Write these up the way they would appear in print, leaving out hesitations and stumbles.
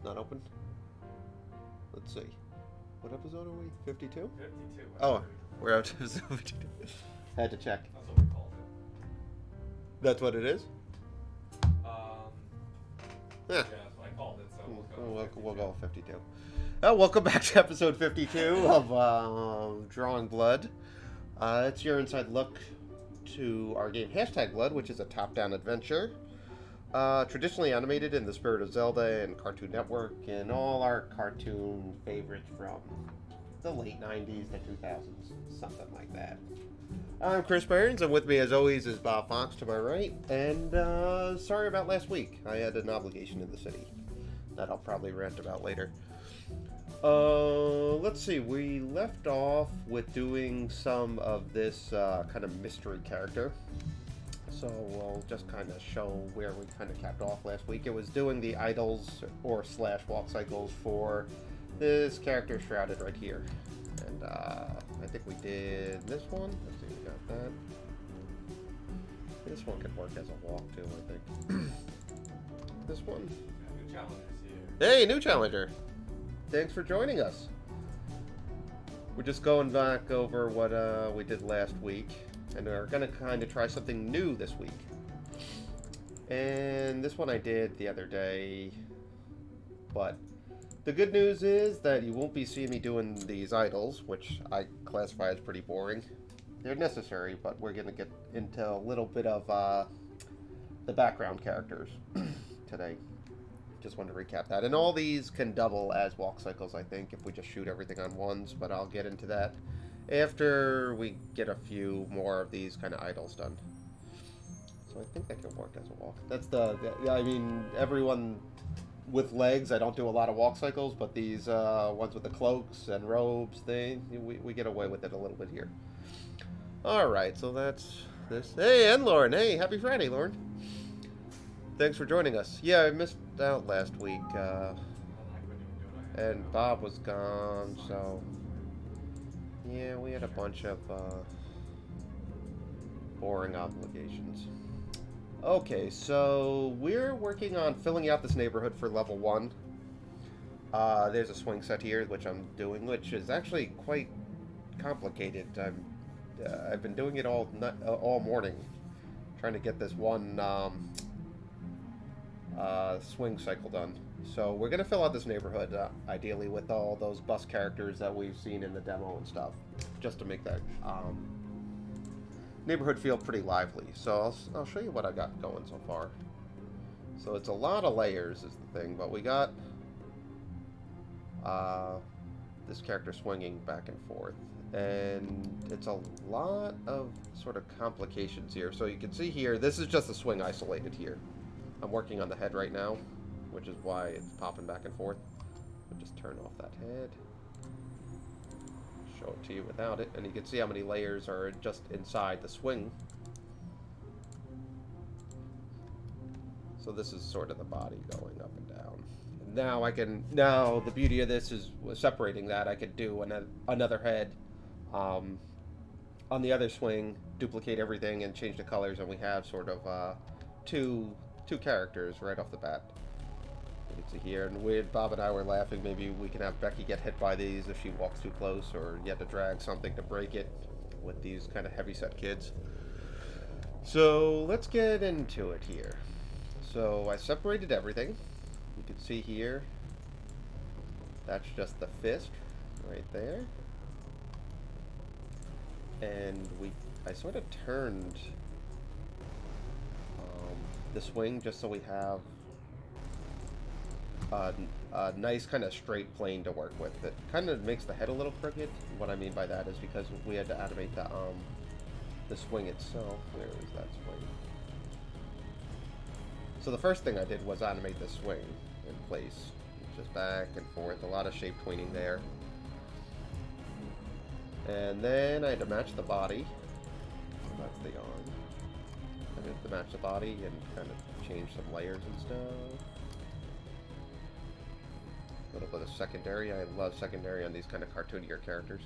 It's not open? Let's see. What episode are we? 52? 52. Oh, we're up to episode 52. Had to check. That's what we called it. That's what it is? Yeah, that's what I called it, so We'll go 52. Welcome back to episode 52 of Drawing Blood. It's your inside look to our game Hashtag Blood, which is a top-down adventure. Traditionally animated in the spirit of Zelda and Cartoon Network and all our cartoon favorites from the late 90s to 2000s, something like that. I'm Chris Burns, and with me as always is Bob Fox to my right, and sorry about last week. I had an obligation in the city that I'll probably rant about later. Let's see, we left off with doing some of this kind of mystery character. So we'll just kind of show where we kind of capped off last week. It was doing the idols or slash walk cycles for this character shrouded right here. And I think we did this one. Let's see, we got that. This one could work as a walk too, I think. This one. New challengers here. Hey, new challenger. Thanks for joining us. We're just going back over what we did last week. And we're going to kind of try something new this week. And this one I did the other day. But the good news is that you won't be seeing me doing these idols, which I classify as pretty boring. They're necessary, but we're going to get into a little bit of the background characters today. Just wanted to recap that. And all these can double as walk cycles, I think, if we just shoot everything on ones, but I'll get into that after we get a few more of these kind of idols done. So I think that can work as a walk. That's I mean, everyone with legs, I don't do a lot of walk cycles, but these ones with the cloaks and robes, we get away with it a little bit here. Alright, so that's this. Hey, and Lauren. Hey, happy Friday, Lauren. Thanks for joining us. Yeah, I missed out last week, and Bob was gone, so yeah, we had a bunch of boring obligations. Okay, so we're working on filling out this neighborhood for level 1. There's a swing set here, which I'm doing, which is actually quite complicated. I've been doing it all morning, trying to get this one swing cycle done. So we're going to fill out this neighborhood, ideally with all those bus characters that we've seen in the demo and stuff, just to make that neighborhood feel pretty lively. So I'll show you what I got going so far. So it's a lot of layers is the thing, but we got this character swinging back and forth. And it's a lot of sort of complications here. So you can see here, this is just a swing isolated here. I'm working on the head right now, which is why it's popping back and forth. I'll just turn off that head. Show it to you without it, and you can see how many layers are just inside the swing. So this is sort of the body going up and down. Now the beauty of this is separating that. I could do another head on the other swing, duplicate everything, and change the colors, and we have sort of two characters right off the bat. You can see here, and Bob and I were laughing, maybe we can have Becky get hit by these if she walks too close, or you have to drag something to break it with these kind of heavy-set kids. So let's get into it here. So I separated everything. You can see here, that's just the fist right there. And I sort of turned the swing just so we have a nice kind of straight plane to work with. It kind of makes the head a little crooked. What I mean by that is because we had to animate the swing itself. Where is that swing? So the first thing I did was animate the swing in place. Just back and forth, a lot of shape tweening there. And then I had to match the body. That's the arm. I had to match the body and kind of change some layers and stuff. A little bit of secondary. I love secondary on these kind of cartoonier characters.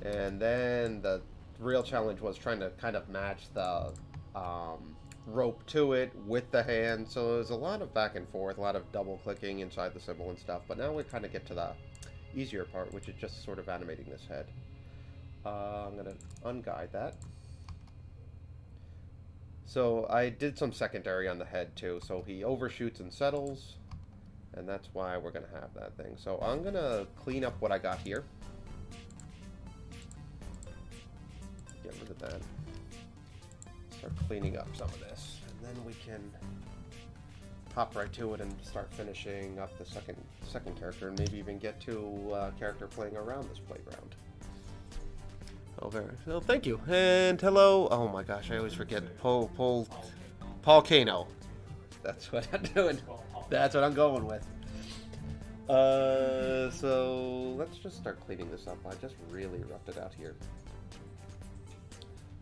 And then the real challenge was trying to kind of match the rope to it with the hand. So there's a lot of back and forth, a lot of double clicking inside the symbol and stuff. But now we kind of get to the easier part, which is just sort of animating this head. I'm going to unguide that. So I did some secondary on the head too. So he overshoots and settles, and that's why we're going to have that thing. So I'm going to clean up what I got here. Get rid of that. Start cleaning up some of this, and then we can hop right to it and start finishing up the second character, and maybe even get to a character playing around this playground. Oh, very. So thank you, and hello. Oh my gosh, I always forget. Paul Kano. That's what I'm doing. That's what I'm going with. So let's just start cleaning this up. I just really roughed it out here.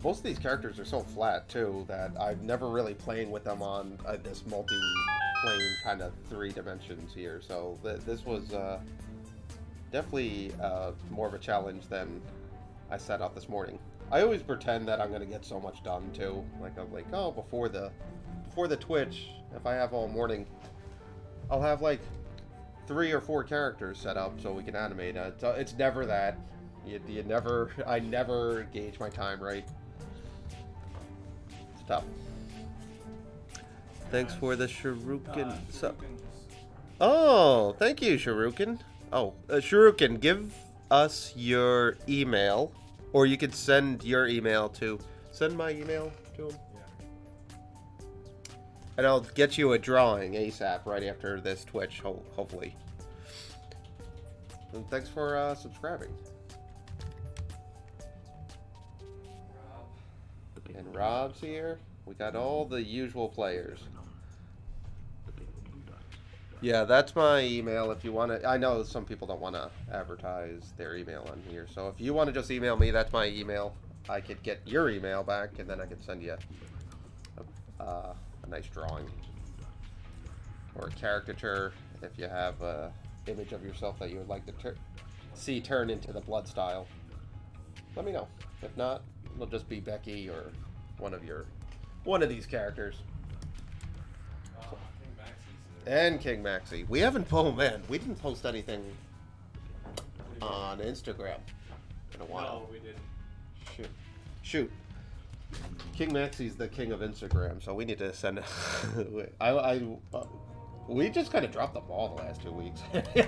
Most of these characters are so flat too that I've never really playing with them on this multi-plane kind of 3 dimensions here. So this was definitely more of a challenge than I set out this morning. I always pretend that I'm going to get so much done too. Like I'm like, oh, before the Twitch, if I have all morning, I'll have like 3 or 4 characters set up so we can animate. It's never that. I never gauge my time right. It's tough. Thanks for the Shuriken sub. Oh, thank you, Shuriken. Oh, Shuriken, give us your email, or you could send your email to. Send my email to him. Yeah. And I'll get you a drawing ASAP right after this Twitch, hopefully. And thanks for subscribing. And Rob's here. We got all the usual players. Yeah, that's my email if you want to. I know some people don't want to advertise their email on here. So if you want to just email me, that's my email. I could get your email back, and then I could send you a nice drawing. Or a caricature if you have an image of yourself that you would like to see turn into the blood style. Let me know. If not, it'll just be Becky or one of these characters. And King Maxi. We haven't we didn't post anything on Instagram in a while. No, we didn't. Shoot. King Maxi's the king of Instagram, so we need to send. We just kind of dropped the ball the last 2 weeks.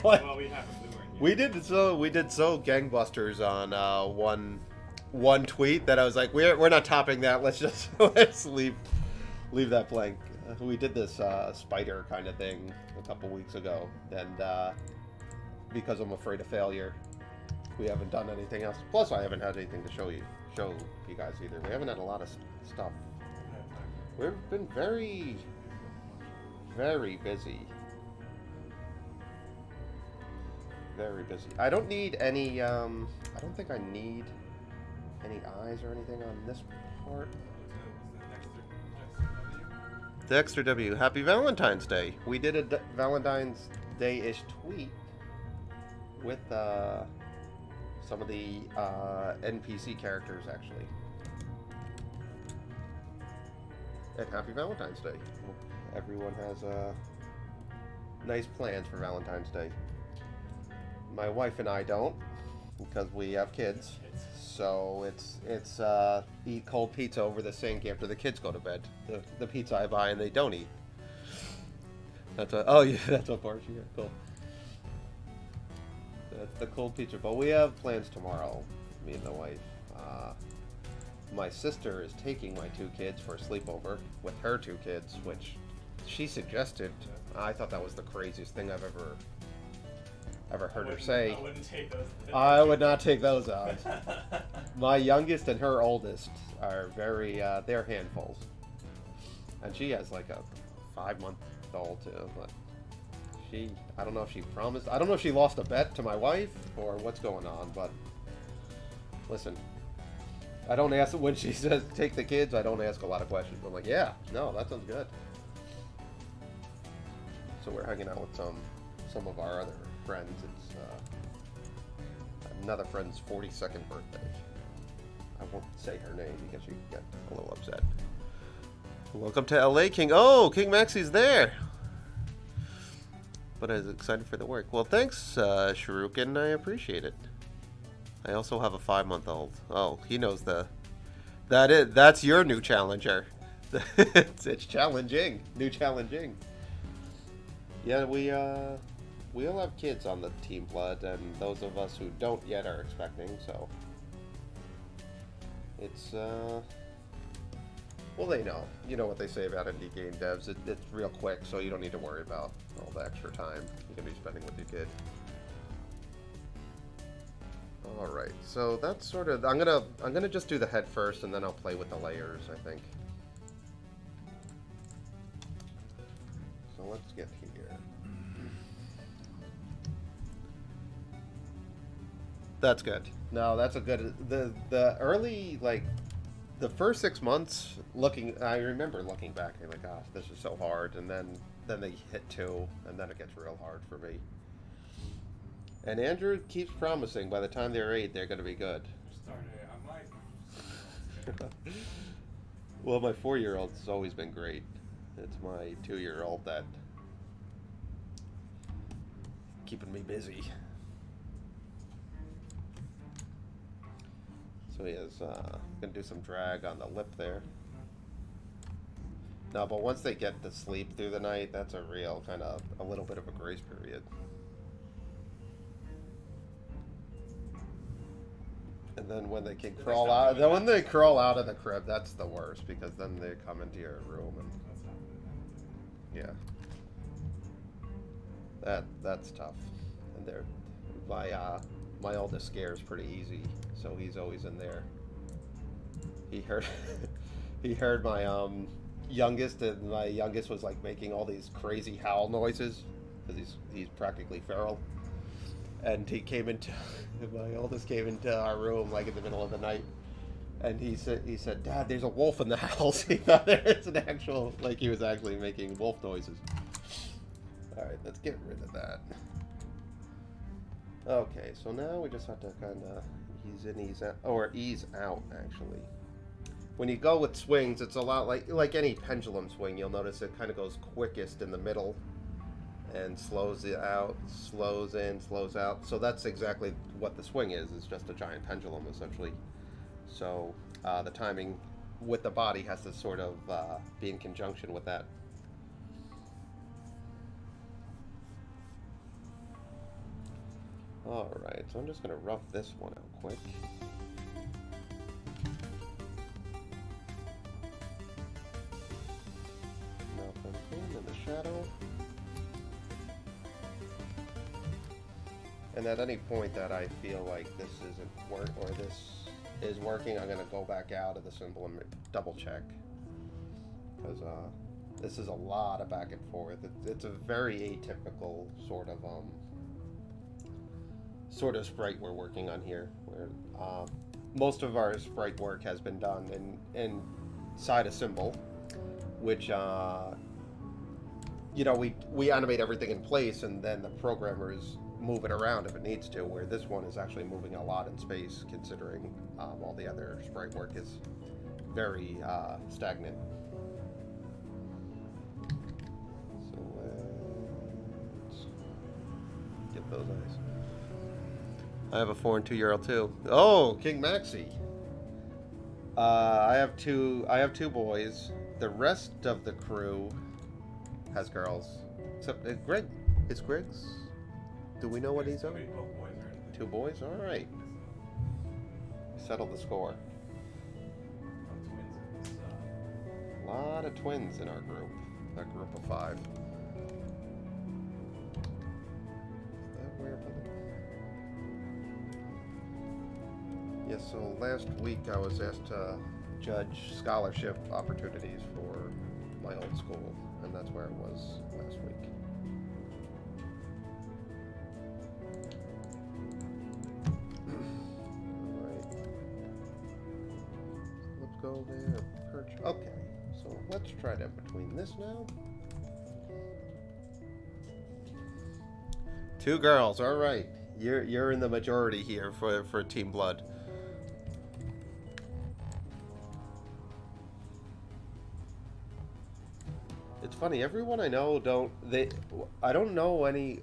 Well, we haven't. We did so gangbusters on one tweet that I was like, we're not topping that. Let's leave that blank. We did this spider kind of thing a couple weeks ago, and because I'm afraid of failure, we haven't done anything else. Plus, I haven't had anything to show you guys either. We haven't had a lot of stuff. We've been very, very busy. Very busy. I don't need any. I don't think I need any eyes or anything on this part. Dexter W. Happy Valentine's Day. We did a Valentine's Day-ish tweet with some of the NPC characters, actually. And happy Valentine's Day. Hope everyone has nice plans for Valentine's Day. My wife and I don't, because we have kids. So it's eat cold pizza over the sink after the kids go to bed. The pizza I buy and they don't eat. That's what Bar's here. Cool. That's the cold pizza. But we have plans tomorrow, me and the wife. My sister is taking my 2 kids for a sleepover with her 2 kids, which she suggested. I thought that was the craziest thing I've ever heard her say. I wouldn't take those. I would not take those odds. My youngest and her oldest are very, they're handfuls. And she has like a 5-month-old too, but I don't know if she promised, I don't know if she lost a bet to my wife or what's going on, but listen, I don't ask, when she says take the kids, I don't ask a lot of questions. I'm like, yeah, no, that sounds good. So we're hanging out with some of our other friends. It's another friend's 42nd birthday. I won't say her name because she get a little upset. Welcome to LA, King. Oh, King Maxi's there. But I was excited for the work. Well, thanks, Shuriken. I appreciate it. I also have a 5-month-old. Oh, he knows that's your new challenger. it's challenging. New challenging. Yeah, we all have kids on the Team Blood, and those of us who don't yet are expecting, so it's well, they know. You know what they say about indie game devs. It's real quick, so you don't need to worry about all the extra time you can be spending with your kid. All right, so that's sort of. I'm gonna just do the head first, and then I'll play with the layers, I think. So let's get here. That's good. No, that's a good. The early, like, the first 6 months, I remember looking back and like, gosh, this is so hard, and then they hit 2, and then it gets real hard for me. And Andrew keeps promising by the time they're 8, they're going to be good. Well, my 4-year-old's always been great. It's my 2-year-old that keeping me busy. So he is going to do some drag on the lip there. No, but once they get to sleep through the night, that's a real kind of a little bit of a grace period. And then when they can crawl out, when they crawl out of the crib, that's the worst, because then they come into your room and yeah, that's tough. And they're my oldest scares pretty easy, so he's always in there. He heard my youngest, and my youngest was like making all these crazy howl noises because he's practically feral. And he came into my oldest came into our room like in the middle of the night, and he said, "Dad, there's a wolf in the house." He thought it's an actual, like he was actually making wolf noises. All right, let's get rid of that. Okay, so now we just have to kind of ease in, ease out, or ease out actually. When you go with swings, it's a lot like any pendulum swing. You'll notice it kind of goes quickest in the middle and slows it out, slows in, slows out. So that's exactly what the swing is. It's just a giant pendulum, essentially. So the timing with the body has to sort of be in conjunction with that. Alright, so I'm just going to rough this one out quick. Nothing in the shadow. And at any point that I feel like this isn't or this is working, I'm going to go back out of the symbol and double check. Because this is a lot of back and forth. It's a very atypical sort of sprite we're working on here, where most of our sprite work has been done inside a symbol, which you know, we animate everything in place, and then the programmers move it around if it needs to, where this one is actually moving a lot in space, considering all the other sprite work is very stagnant. So let's get those eyes. I have a 4 and 2-year-old too. Oh, King Maxi. I have two boys. The rest of the crew has girls. Except Greg. Is Greg's? Do we know what he's on? 2 boys? All right. Settle the score. A lot of twins in our group. Our group of 5. Is that where? Yes, so last week I was asked to judge scholarship opportunities for my old school, and that's where it was last week. Alright. Let's go there, perch. Okay, so let's try that between this now. 2 girls, alright. You're in the majority here for Team Blood. funny. Everyone I know don't. I don't know any,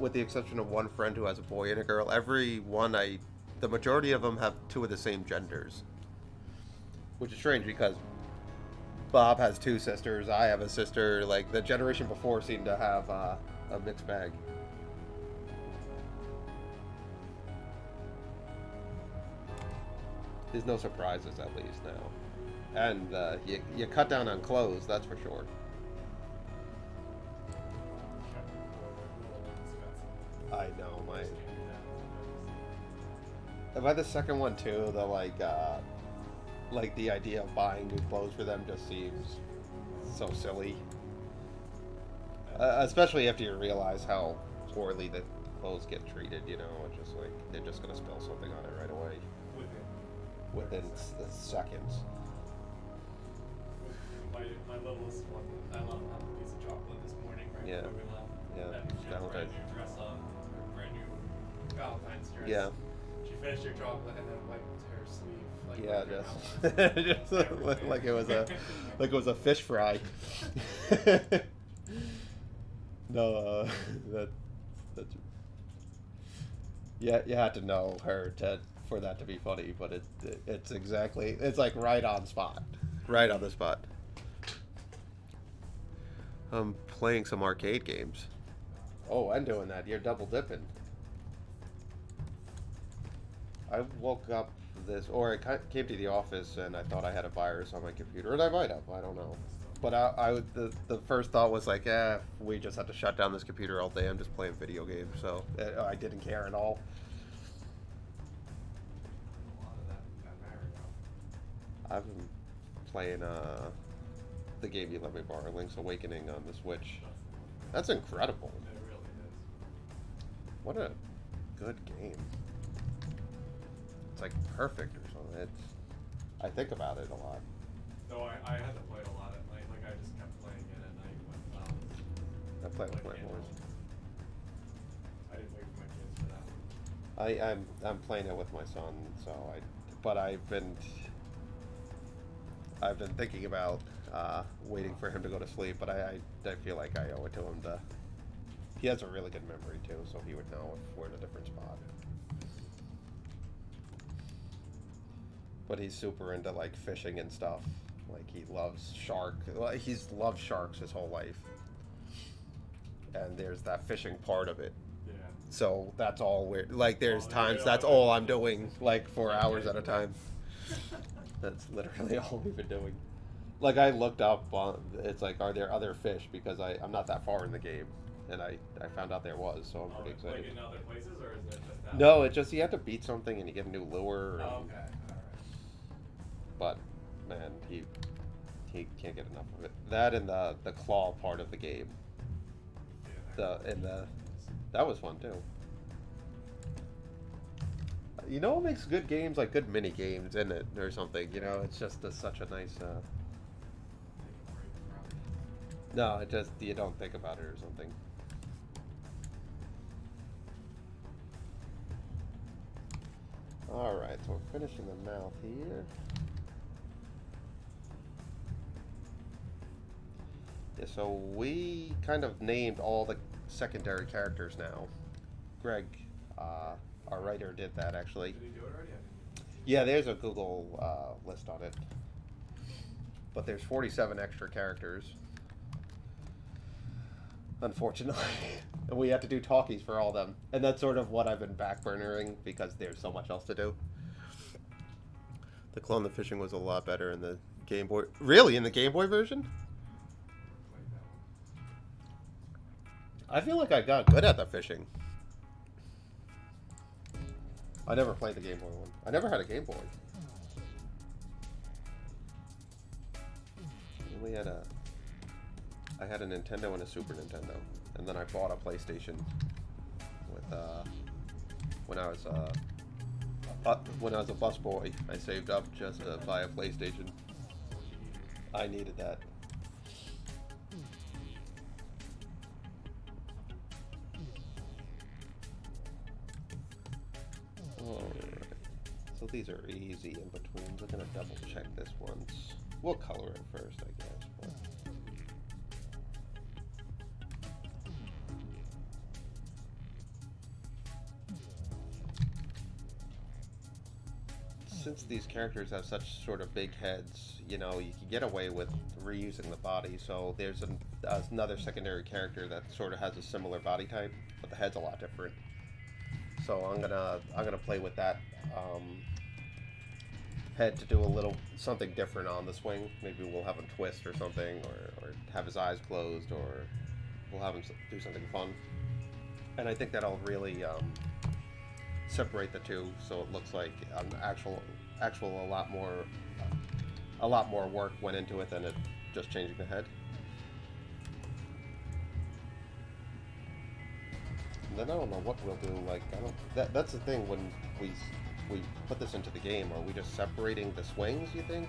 with the exception of one friend who has a boy and a girl. The majority of them have two of the same genders, which is strange because Bob has two sisters. I have a sister. Like the generation before seemed to have a mixed bag. There's no surprises at least now, and you cut down on clothes. That's for sure. I know, by the second one too, like the idea of buying new clothes for them just seems so silly. Especially after you realize how poorly the clothes get treated, you know, it's just like they're just gonna spill something on it right away. Within seconds. My littlest one, I love a piece of chocolate this morning right Yeah. before we left. Yeah. And she had a brand new dress on, her brand new Valentine's dress. Yeah. She finished her chocolate and then wiped her sleeve. Like, Yeah, wiped her just mouth. like it was a fish fry. No, that's yeah. You had to know her for that to be funny, but it's like right on spot, right on the spot. I'm playing some arcade games. Oh, I'm doing that. You're double dipping. I woke up or I came to the office and I thought I had a virus on my computer, and I might have. I don't know. But the first thought was like, we just have to shut down this computer all day. I'm just playing video games, so I didn't care at all. I've been playing the game you let me borrow, Link's Awakening, on the Switch. That's incredible. It really is. What a good game. It's like perfect or something. I think about it a lot. No, I had to play a lot at night. Like, I just kept playing it at night when I play with my candles. boys. I didn't wait for my kids for that one. I'm playing it with my son, but I've been thinking about waiting for him to go to sleep, but I feel like I owe it to him to. He has a really good memory too, so he would know if we're in a different spot. But he's super into like fishing and stuff. Like he loves he's loved sharks his whole life. And there's that fishing part of it. Yeah. So that's all we're like. There's Oh, times yeah, that's yeah. all I'm doing, like for hours at a time. That's literally all we've been doing. Like I looked up, it's like, are there other fish? Because I'm not that far in the game, and I found out there was, so I'm pretty excited. Like in other places, or is it just that? No, it's just you have to beat something and you get a new lure. Oh, And, okay. All right. But man, he can't get enough of it. That and the claw part of the game. Yeah, That was fun too. You know what makes good games, like good mini games in it or something, you know, it's just such a nice no, it just, you don't think about it or something. Alright, so we're finishing the mouth here. Yeah, so we kind of named all the secondary characters now. Greg, our writer, did that actually. Did he do it already? Yeah, there's a Google list on it. But there's 47 extra characters. Unfortunately. And we have to do talkies for all of them. And that's sort of what I've been backburnering because there's so much else to do. The Clone the Fishing was a lot better in the Game Boy. Really? In the Game Boy version? I feel like I got good at the fishing. I never played the Game Boy one. I never had a Game Boy. I had a Nintendo and a Super Nintendo, and then I bought a PlayStation with when I was a busboy. I saved up just to buy a PlayStation. I needed that. Alright, so these are easy in betweens. I'm gonna double check this once. We'll color it first, I guess. But since these characters have such sort of big heads, you know, you can get away with reusing the body. So there's another secondary character that sort of has a similar body type, but the head's a lot different. So I'm gonna play with that head to do a little something different on the swing. Maybe we'll have him twist or something, or have his eyes closed, or we'll have him do something fun. And I think that'll really separate the two, so it looks like actual a lot more work went into it than it just changing the head. And then I don't know what we'll do. Like that's the thing when we put this into the game. Are we just separating the swings? You think?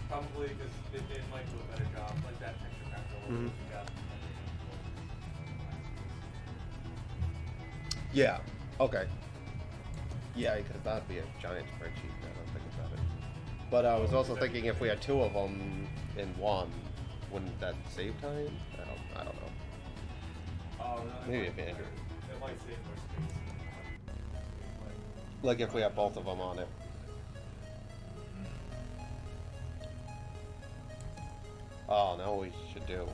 Probably because it might do a better job, like that texture pack. Mm-hmm. Yeah. Yeah. Okay. Yeah, because that'd be a giant spreadsheet. I don't think about it. But I was also thinking if we had two of them in one, wouldn't that save time? I don't know. Oh, no, Maybe a it bit. might save more space. Like if we have both of them on it. Oh, no, we should do.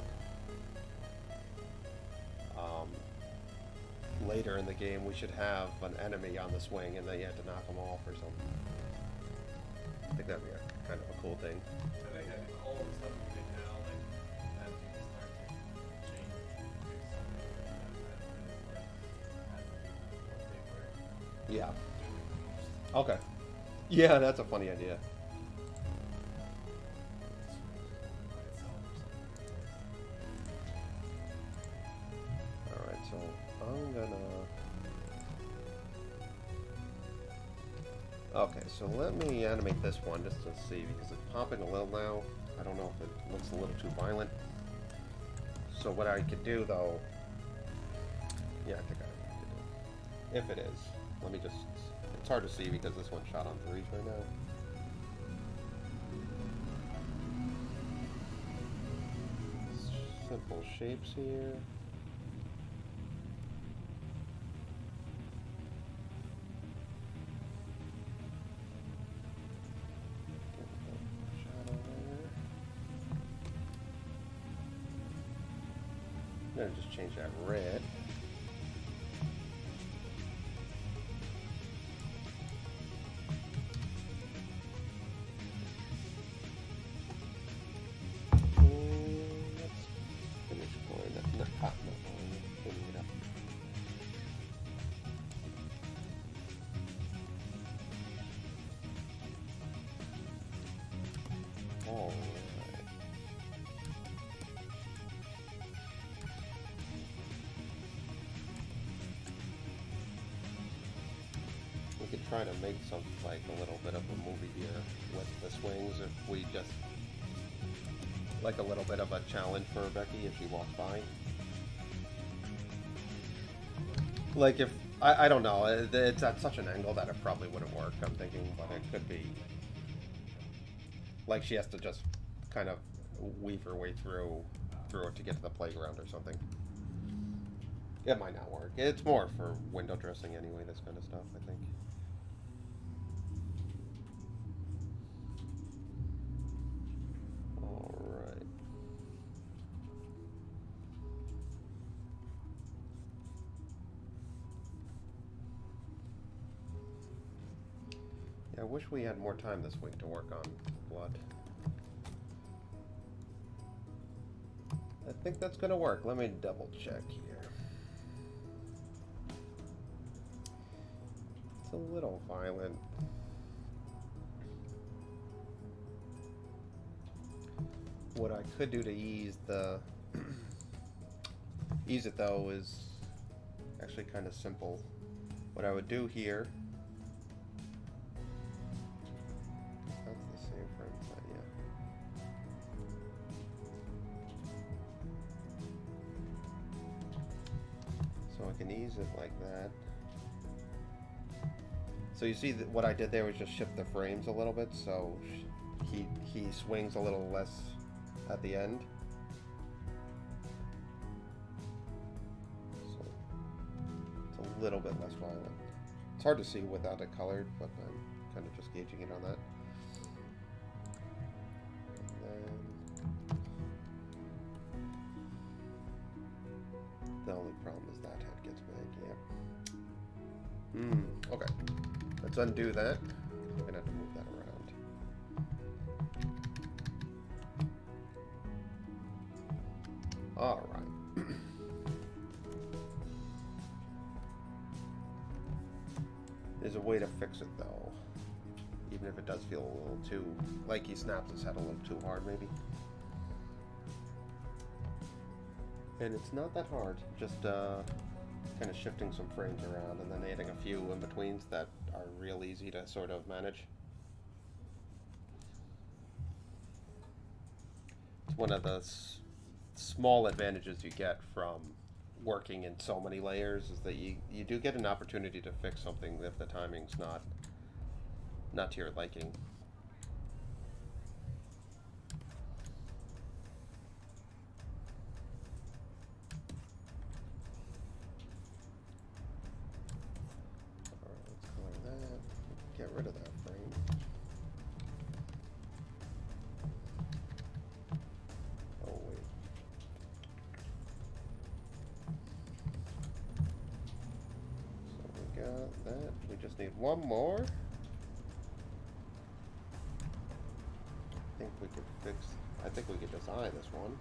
Later in the game, we should have an enemy on the swing, and then you have to knock them off or something. I think that'd be kind of a cool thing. I think all the stuff we did now, like, as you start to change, do something like that, Yeah. Okay. Yeah, that's a funny idea. Alright, so I'm gonna... Okay, so let me animate this one just to see, because it's popping a little now. I don't know if it looks a little too violent. So what I could do, though... Yeah, I think I could do. If it is. Let me just... It's hard to see because this one's shot on 3s right now. Simple shapes here. I'm gonna just change that red. We could try to make something like a little bit of a movie here with the swings if we just like a little bit of a challenge for Becky if she walks by. Like if I don't know, it's at such an angle that it probably wouldn't work, I'm thinking, but it could be like she has to just kind of weave her way through it to get to the playground or something. It might not work. It's more for window dressing anyway, this kind of stuff, I think. Alright. Yeah, I wish we had more time this week to work on blood. I think that's gonna work. Let me double check here. It's a little violent. What I could do to ease the ease it though is actually kind of simple. What I would do here, that's the same for inside, yeah. So I can ease it like that. So you see that what I did there was just shift the frames a little bit, so he swings a little less at the end. So it's a little bit less violent. It's hard to see without it colored, but I'm kind of just gauging it on that. And then the only problem is that head gets big. Yep. Okay. Let's undo that. We're gonna have to move that around. All right. There's a way to fix it though, even if it does feel a little too, like he snaps his head a little too hard maybe. And it's not that hard, just kind of shifting some frames around and then adding a few in-betweens that are real easy to sort of manage. It's one of the small advantages you get from working in so many layers is that you do get an opportunity to fix something if the timing's not to your liking. Alright, let's color that. Get rid of that frame. Oh wait. Got that. We just need one more. I think we could just eye this one.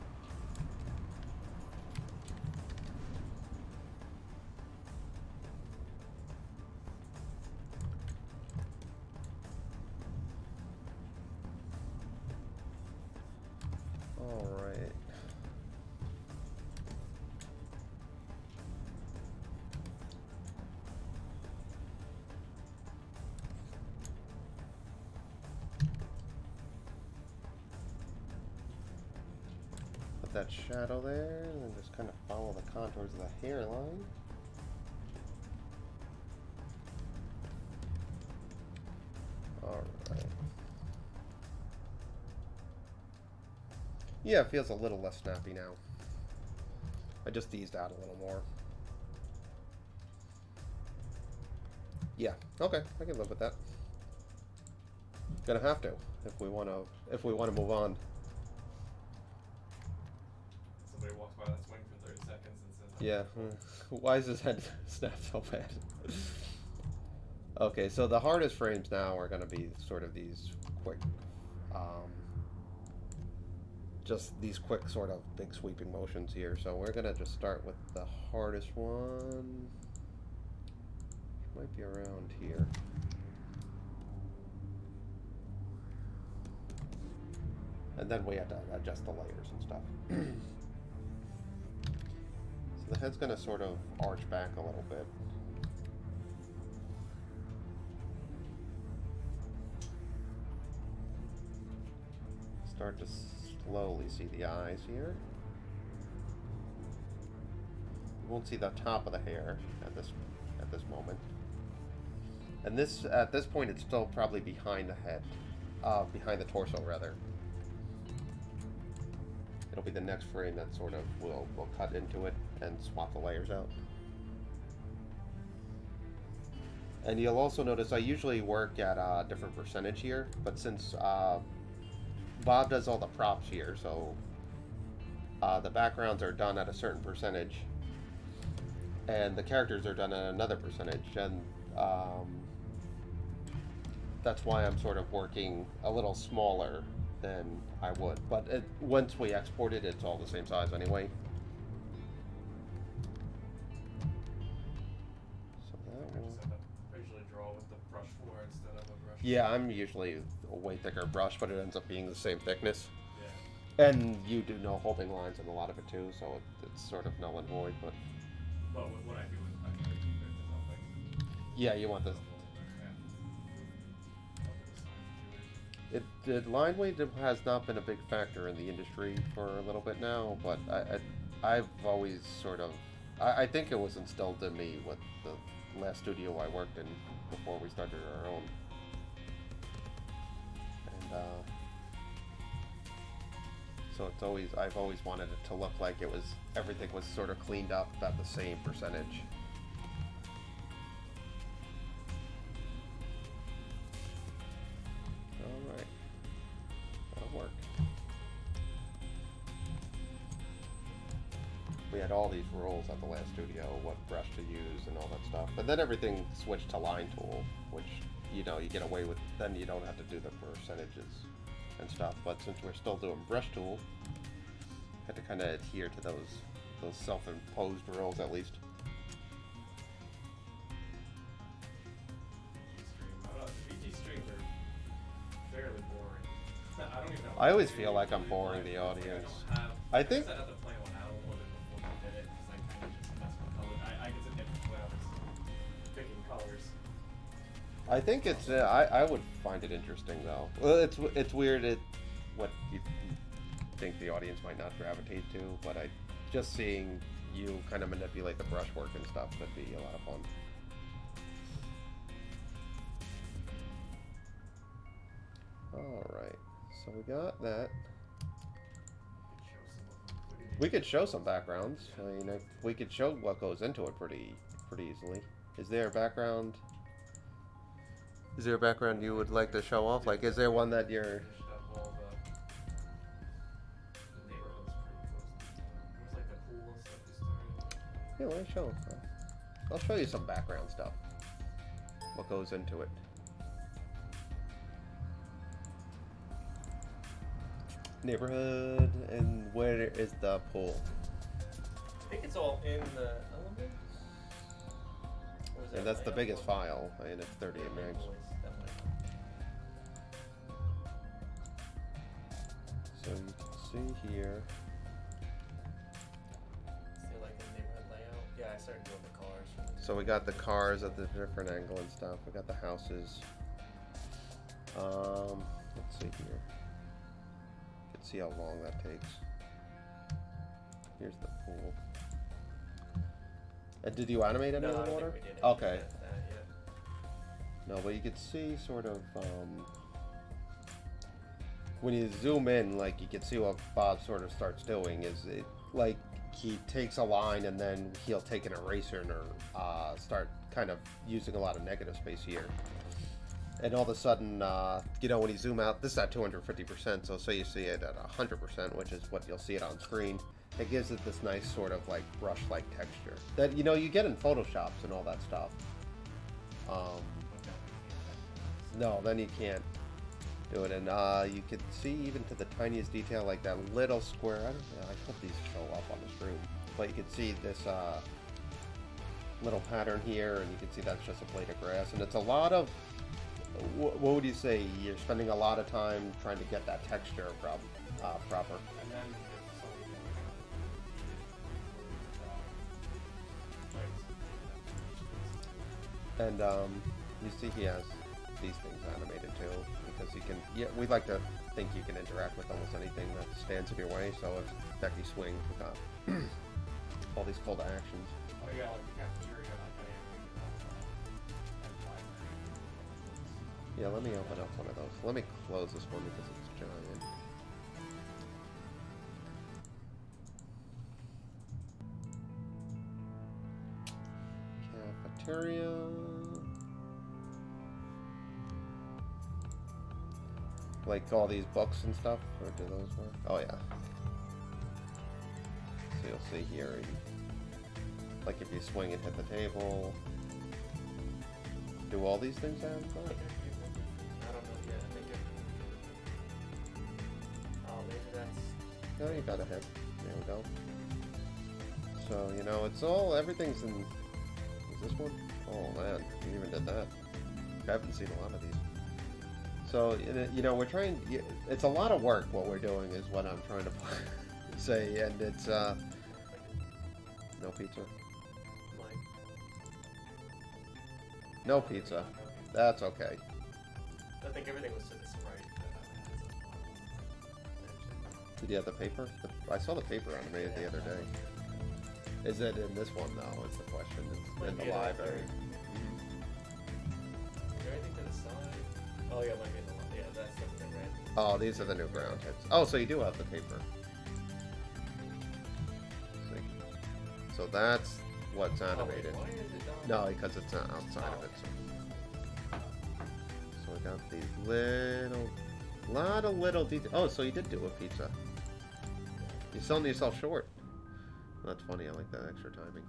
All right. That shadow there, and then just kind of follow the contours of the hairline. Alright. Yeah, it feels a little less snappy now. I just eased out a little more. Yeah, okay, I can live with that. Gonna have to if we wanna move on. Somebody walks by that swing for 30 seconds and says, yeah. Why is his head snapped so bad? Okay, so the hardest frames now are gonna be sort of these quick, just these quick sort of big sweeping motions here. So we're gonna just start with the hardest one. Might be around here. And then we have to adjust the layers and stuff. So the head's gonna sort of arch back a little bit. Start to slowly see the eyes here. You won't see the top of the hair at this moment. And this, at this point, it's still probably behind the head, behind the torso rather. It'll be the next frame that sort of will cut into it and swap the layers out. And you'll also notice I usually work at a different percentage here, but since Bob does all the props here, so the backgrounds are done at a certain percentage, and the characters are done at another percentage, and that's why I'm sort of working a little smaller than I would. But once we export it, it's all the same size anyway. So that will... I usually draw with the brush floor instead of a brush. Yeah, I'm usually a way thicker brush, but it ends up being the same thickness. Yeah. And you do no holding lines in a lot of it too, so it's sort of null and void. But with what I do, I try to keep it to something. yeah, you want this. Line weight has not been a big factor in the industry for a little bit now, but I've always sort of, I think it was instilled in me with the last studio I worked in before we started our own. And so I've always wanted it to look like everything was sort of cleaned up at the same percentage. We had all these rules at the last studio, what brush to use and all that stuff. But then everything switched to line tool, which, you know, you get away with, then you don't have to do the percentages and stuff. But since we're still doing brush tool, had to kind of adhere to those self-imposed rules at least. VG streams are fairly boring. I don't even know. I always feel like I'm boring the audience. I think. I had to play one out a little bit before we did it because I kind of just mess with colors. I get to nip when I was picking colors. I think it's. I would find it interesting though. Well, it's weird. What you think the audience might not gravitate to, but just seeing you kind of manipulate the brushwork and stuff could be a lot of fun. All right, so we got that. We could show some backgrounds. I mean, we could show what goes into it pretty easily. Is there a background? Is there a background you would like to show off? Like, is there one that you're? Yeah, let me show. I'll show you some background stuff. What goes into it? Neighborhood, and where is the pool? I think it's all in the elements. Or is that And that's my the biggest upload? file, and it's 38 Yeah, megs. invoice, definitely. So you can see here. Is there like a neighborhood layout? Yeah, I started doing the cars. So we got the cars at the different angle and stuff. We got the houses. Let's see here. You can see how long that takes. Here's the pool. And did you animate any No, of I the don't water? think we did Okay. anything like that yet. No, but you could see sort of when you zoom in, like you can see what Bob sort of starts doing is it like he takes a line and then he'll take an eraser and start kind of using a lot of negative space here. And all of a sudden, you know, when you zoom out, this is at 250%, so say you see it at 100%, which is what you'll see it on screen, it gives it this nice sort of like brush-like texture that, you know, you get in Photoshops and all that stuff. No, then you can't do it, and you can see even to the tiniest detail, like that little square. I hope these show up on the screen, but you can see this little pattern here, and you can see that's just a blade of grass, and it's a lot of. What would you say? You're spending a lot of time trying to get that texture proper. And then there's something And you see he has these things animated too, because you can. Yeah, we like to think you can interact with almost anything that stands in your way. So if Becky swings, we got all these call to actions. Oh yeah, like the cafeteria, like Yeah, let me open up one of those. Let me close this one because it's giant. Cafeteria. Like all these books and stuff, or do those work? Oh yeah. So you'll see here, like if you swing it at the table. Do all these things have that? I don't know yet. I think oh, maybe that's. No, you got a hit. There we go. So, you know, it's all, everything's in, is this one? Oh man, you even did that. I haven't seen a lot of these. So, you know, we're trying, it's a lot of work what we're doing is what I'm trying to say, and it's, no pizza. Like, No pizza. That's okay. I think everything was to this right. Did you have the paper? I saw the paper animated the other day. Is it in this one though, is the question. It's Might in be the in that library. Is there anything to the side? Oh yeah, might be in the yeah, that's definitely red. Oh, these are the new ground hits. Oh, so you do have the paper. So that's what's animated. Oh, wait, why is it not? No, because it's not outside of it. So we got these lot of little details. Oh, so you did do a pizza. You're selling yourself short. That's funny. I like that extra timing.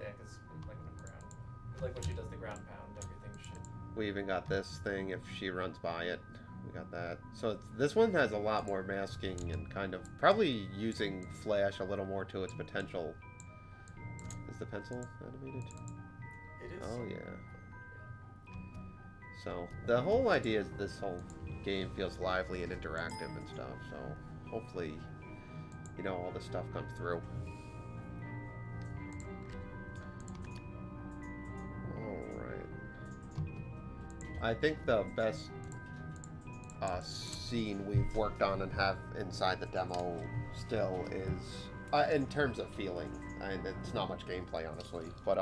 Yeah, because like when ground, like when she does the ground pound, everything should. We even got this thing if she runs by it. We got that. So this one has a lot more masking and kind of probably using flash a little more to its potential. Is the pencil animated? It is. Oh yeah. So the whole idea is this whole game feels lively and interactive and stuff. So hopefully, you know, all this stuff comes through. Alright. I think the best scene we've worked on and have inside the demo still is, in terms of feeling, and it's not much gameplay honestly, but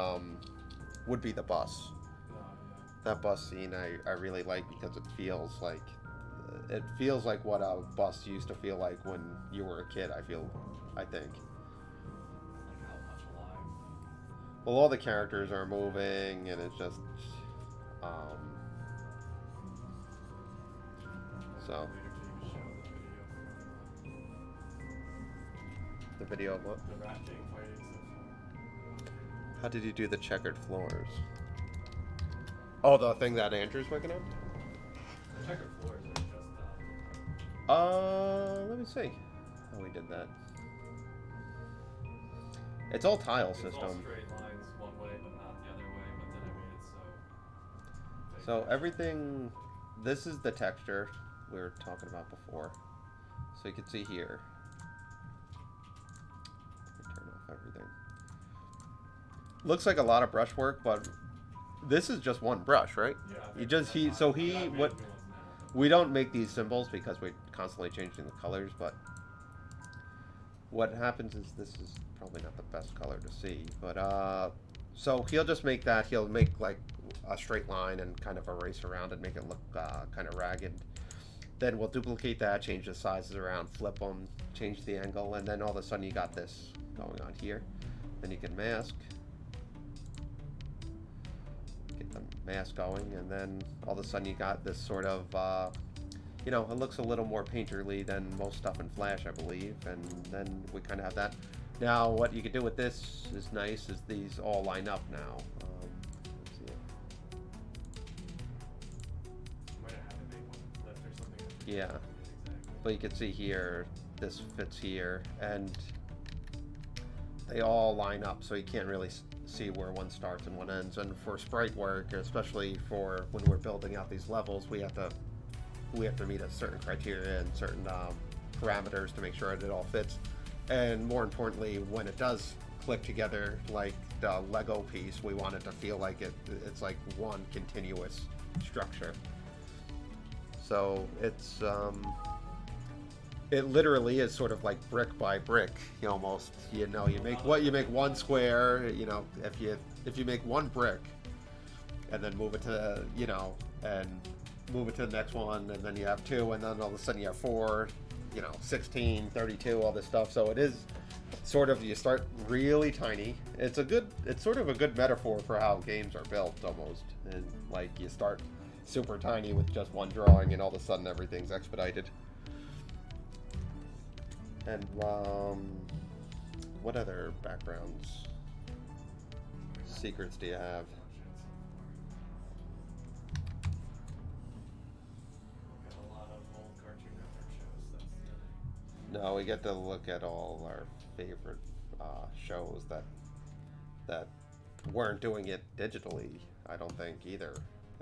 would be the bus. That bus scene I really like because it feels like what a bus used to feel like when you were a kid. I think. Like how much alive. Well, all the characters are moving, and it's just so. The video of what? The rafting fighting so far. How did you do the checkered floors? Oh, the thing that Andrew's working on? The checkered floors are just Let me see how we did that. It's all tile it's system. all straight lines one way but not the other way, but then I made it So everything, this is the texture we were talking about before. So you can see here. Let me turn off everything. Looks like a lot of brush work, but this is just one brush, right? Yeah, You just we don't make these symbols because we're constantly changing the colors, but what happens is this is probably not the best color to see, but so he'll just make that. He'll make like a straight line and kind of erase around and make it look kind of ragged. Then we'll duplicate that, change the sizes around, flip them, change the angle, and then all of a sudden you got this going on here. Then you can mask. Get the mask going, and then all of a sudden you got this sort of, you know, it looks a little more painterly than most stuff in Flash, I believe, and then we kind of have that. Now, what you can do with this is nice, is these all line up now. Let's see. might have had to make one lift or something. Yeah, Exactly. but you can see here, this fits here, and they all line up, so you can't really see where one starts and one ends. And for sprite work, especially for when we're building out these levels, we have to meet a certain criteria and certain parameters to make sure that it all fits. And more importantly, when it does click together like the Lego piece, we want it to feel like it's like one continuous structure. So it's it literally is sort of like brick by brick. You almost, you know, you make one square. You know, if you make one brick, and then move it to, you know, and move it to the next one, and then you have two, and then all of a sudden you have four, you know, 16, 32, all this stuff. So it is sort of, you start really tiny. It's sort of a good metaphor for how games are built almost. And like you start super tiny with just one drawing, and all of a sudden everything's expedited. And what other backgrounds, secrets do you have? Got a lot of old Cartoon Network shows. That's the No, we get to look at all our favorite shows that weren't doing it digitally. I don't think either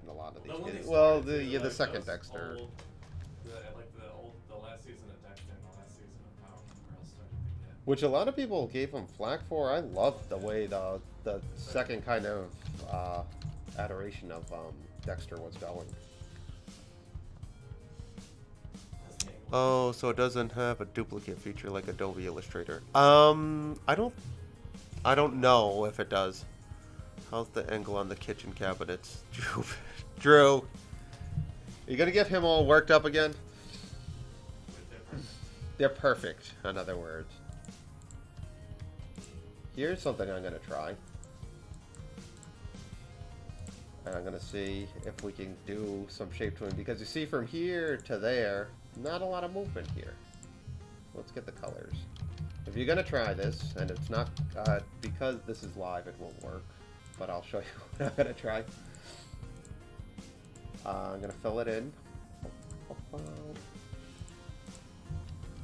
in a lot of these games. Well, the second Dexter. The last season of Dexter and the last season of Power Girls started to get. Which a lot of people gave him flack for. I loved the way the second kind of adoration of Dexter was going. Oh, so it doesn't have a duplicate feature like Adobe Illustrator. I don't know if it does. How's the angle on the kitchen cabinets? Drew, are you gonna get him all worked up again? They're perfect, in other words. Here's something I'm gonna try. And I'm gonna see if we can do some shape to him, because you see from here to there, not a lot of movement here. Let's get the colors. if you're gonna try this, and it's not because this is live, it won't work. But I'll show you what I'm gonna try. I'm gonna fill it in.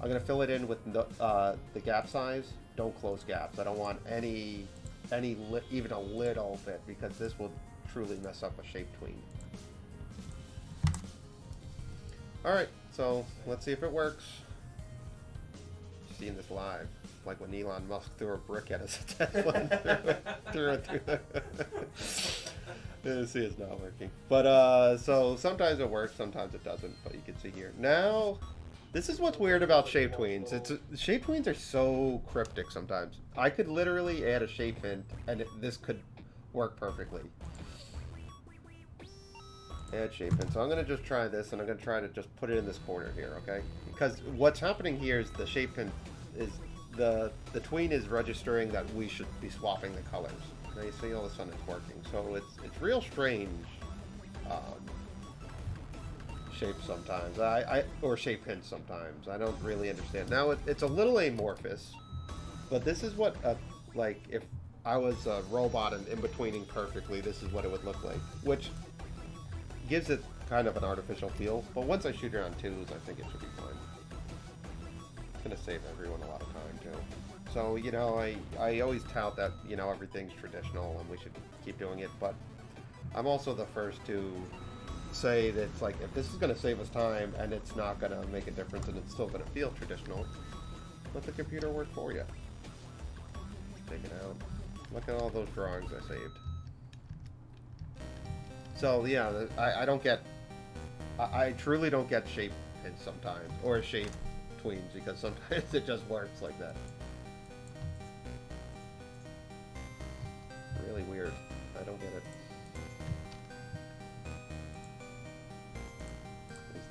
I'm gonna fill it in with the gap size. Don't close gaps. I don't want even a little bit, because this will truly mess up a shape tween. All right, so let's see if it works. Seeing this live, like when Elon Musk threw a brick at us at Tesla, threw it through the. See, it's not working. But so sometimes it works, sometimes it doesn't. But you can see here now. This is what's weird about shape tweens. Shape tweens are so cryptic sometimes. I could literally add a shape hint, and this could work perfectly. Add shape hint. So I'm gonna just try this, and I'm gonna try to just put it in this corner here, okay? Because what's happening here is the shape hint is the tween is registering that we should be swapping the colors. Now you see all of a sudden it's working. So it's real strange. Shape sometimes, or shape hints sometimes. I don't really understand. Now it's a little amorphous, but this is what like if I was a robot and in-betweening perfectly, this is what it would look like, which gives it kind of an artificial feel. But once I shoot around twos, I think it should be fine. It's gonna save everyone a lot of time too. So you know, I always tout that, you know, everything's traditional and we should keep doing it, but I'm also the first to say that it's like, if this is going to save us time and it's not going to make a difference and it's still going to feel traditional, let the computer work for you. Take it out. Look at all those drawings I saved. So yeah, I don't get, I truly don't get shape hints sometimes, or shape tweens, because sometimes it just works like that. Really weird. I don't get it.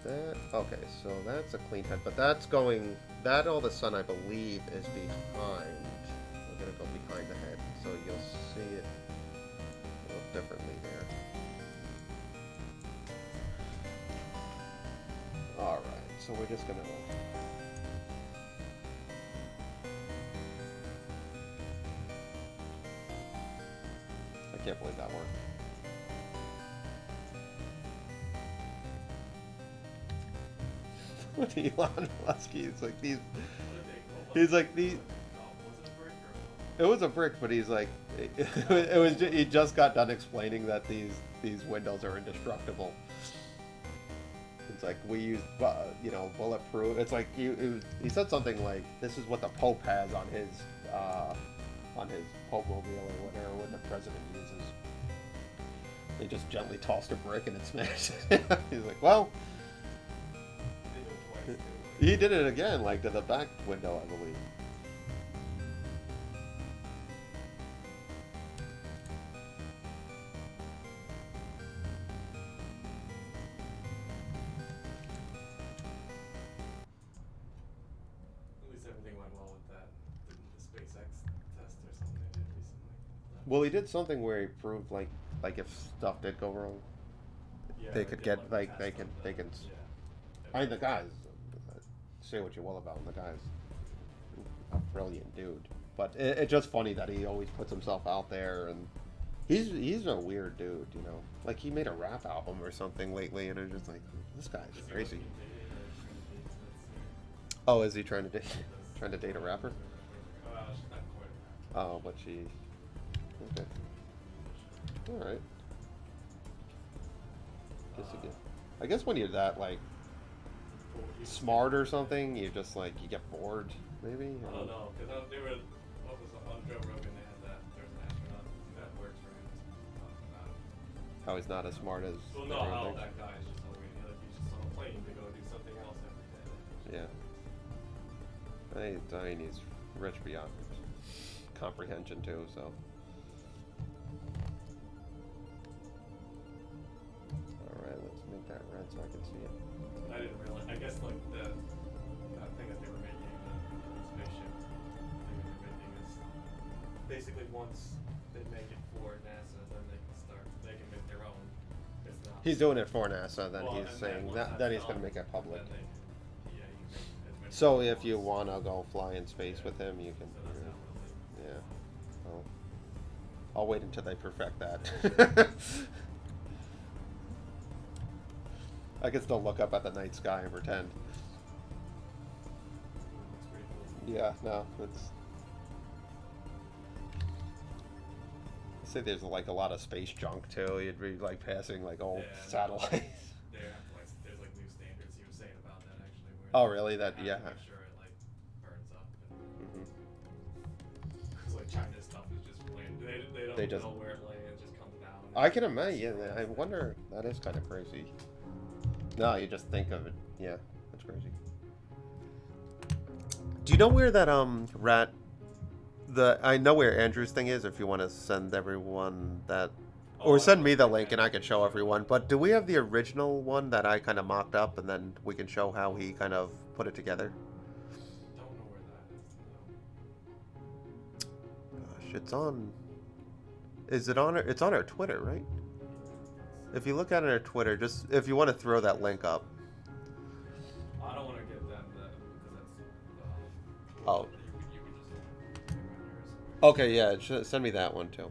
That, okay, so that's a clean head, but that's going, that all of a sudden I believe is behind. We're going to go behind the head, so you'll see it a little differently there. Alright, so we're just going to... I can't believe that worked. With Elon Musk, he's like these. He's like these. It was a brick, but he's like, it was. He just got done explaining that these windows are indestructible. It's like we use, you know, bulletproof. It's like he said something like, "This is what the Pope has on his Pope mobile or whatever, what the president uses." They just gently tossed a brick and it smashed. He's like, well. He did it again, like to the back window, I believe. At least everything went well with that. The SpaceX test or something they did recently. Well, he did something where he proved like if stuff did go wrong, Yeah, they could get like they can. Yeah. I mean, the guys. Say what you will about him, the guy's a brilliant dude. But it's just funny that he always puts himself out there, and he's a weird dude, you know. Like he made a rap album or something lately, and it's just like, this guy's crazy. Oh, is he trying to date a rapper? She's not quite. Oh, but she. Okay. All right. I guess when you're that like smart or something, you just like you get bored, maybe. I don't know, because they were on Joe Rogan. They had that there's an astronaut that works for him. How he's not as smart as. Well, no, how that guy is just like he's just on a plane to go do something else every day. Yeah. I mean, he's rich beyond comprehension too, so. Alright, let's make that red so I can see it. I didn't realize. I guess like the thing that they were making the spaceship thing that they're making is basically once they make it for NASA, then they can make their own. It's not. He's doing it for NASA, then Well, he's and saying once that that's he's going to done, make it public. then you can make as So if you want to go fly in space with him, you can. So that's how we'll Yeah. Well, I'll wait until they perfect that. I can still look up at the night sky and pretend. It's pretty cool. Yeah, no, it's. I say there's like a lot of space junk too. You'd be like passing like old Yeah, satellites. There's like new standards he was saying about that actually. Where Oh, really? That they have yeah. to make sure it like burns up. Mhm. Because like China's stuff is just plain. They don't They just- know where it lands. It just comes down. I can imagine. Yeah, I wonder. That is kind of crazy. No, you just think of it. Yeah, that's crazy. Do you know where that rat? I know where Andrew's thing is. If you want to send everyone that, or send me the link and I can show everyone. But do we have the original one that I kind of mocked up, and then we can show how he kind of put it together? Don't know where that is. No. Gosh, it's on. Is it on? It's on our Twitter, right? If you look at it on our Twitter, just if you want to throw that link up. I don't want to give them the because that's. Oh. You can just. Okay, yeah, send me that one too.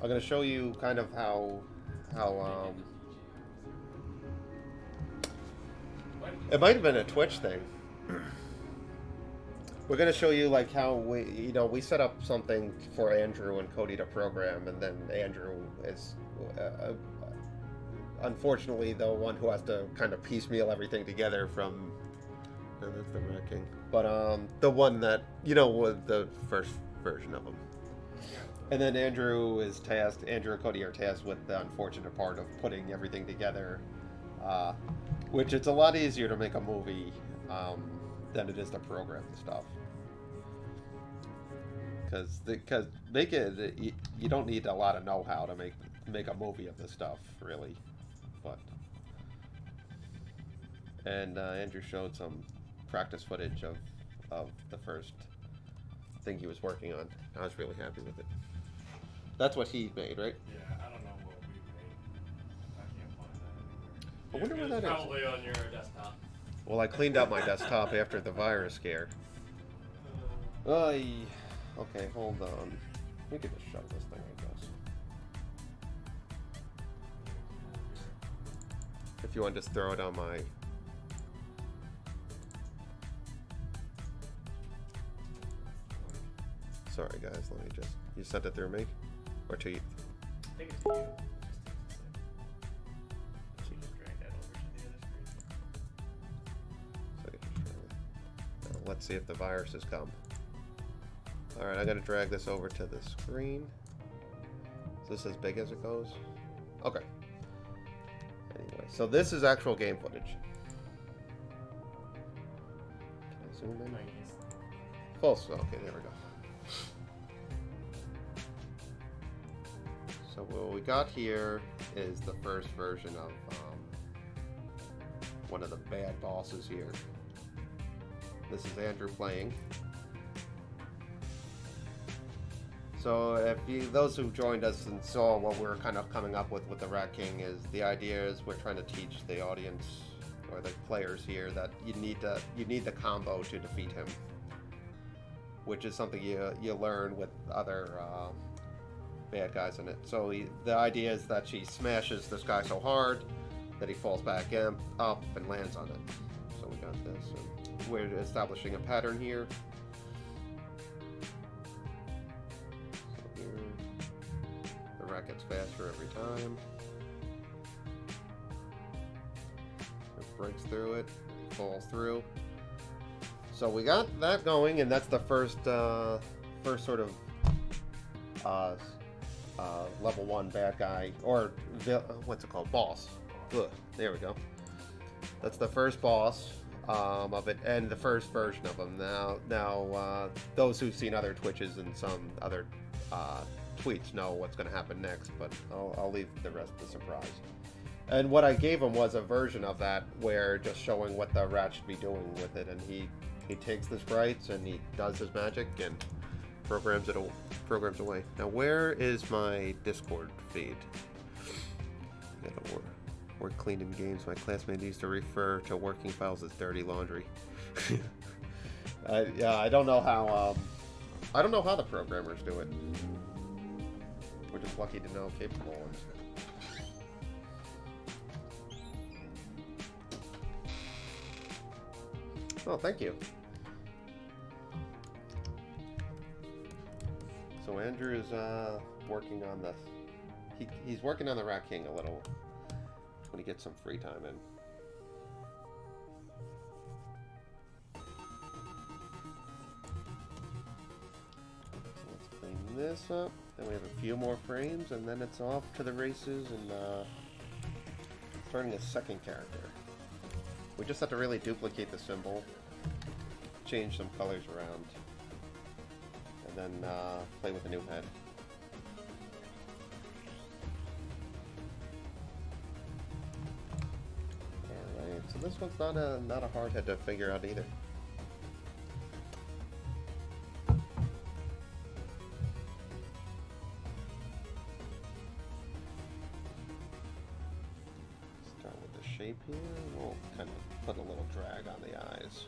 I'm gonna show you kind of how it might have been a Twitch thing. We're gonna show you like how we set up something for Andrew and Cody to program, and then Andrew is unfortunately the one who has to kind of piecemeal everything together from. No, that's the Rat King. But the one that was the first version of him. And then Andrew and Cody are tasked with the unfortunate part of putting everything together, which it's a lot easier to make a movie than it is to program the stuff. Because make it, you don't need a lot of know-how to make a movie of this stuff, really. But Andrew showed some practice footage of the first thing he was working on. I was really happy with it. That's what he made, right? Yeah, I don't know what we made. I can't find that anywhere. I wonder where that is. Probably on your desktop. Well, I cleaned out my desktop after the virus scare. Okay, hold on. We could just shut this thing, I guess. If you want to just throw it on my... Sorry, guys. Let me just... You sent it through me? Or to you? I think it's you. So you just drag that over to the other screen. So I can just try it. Now, let's see if the viruses come. Alright, I'm going to drag this over to the screen. Is this as big as it goes? Okay. Anyway, so this is actual game footage. Can I zoom in? Full. Okay, there we go. So what we got here is the first version of one of the bad bosses here. This is Andrew playing. So if those who joined us and saw what we're kind of coming up with the Rat King, is the idea is we're trying to teach the audience or the players here that you need the combo to defeat him, which is something you learn with other bad guys in it. So the idea is that she smashes this guy so hard that he falls back up and lands on it. So we got this. And we're establishing a pattern here. So here, the rat gets faster every time. It breaks through it, falls through. So we got that going, and that's the first sort of level 1 bad guy, or what's it called? Boss. Ugh, there we go. That's the first boss of it, and the first version of him. Now, those who've seen other Twitches and some other tweets know what's going to happen next, but I'll leave the rest of the surprise. And what I gave him was a version of that, where just showing what the rat should be doing with it, and he takes the sprites and he does his magic and programs away. Now, where is my Discord feed? Work cleaning games. My classmate used to refer to working files as dirty laundry. Yeah, I don't know how. I don't know how the programmers do it. We're just lucky to know capable ones. Oh, thank you. So Andrew is working on the. He's working on the Rat King a little when he gets some free time in. So let's clean this up. Then we have a few more frames, and then it's off to the races and starting a second character. We just have to really duplicate the symbol, change some colors around, and then play with a new head. Alright, so this one's not a hard head to figure out either. Start with the shape here. We'll kind of put a little drag on the eyes.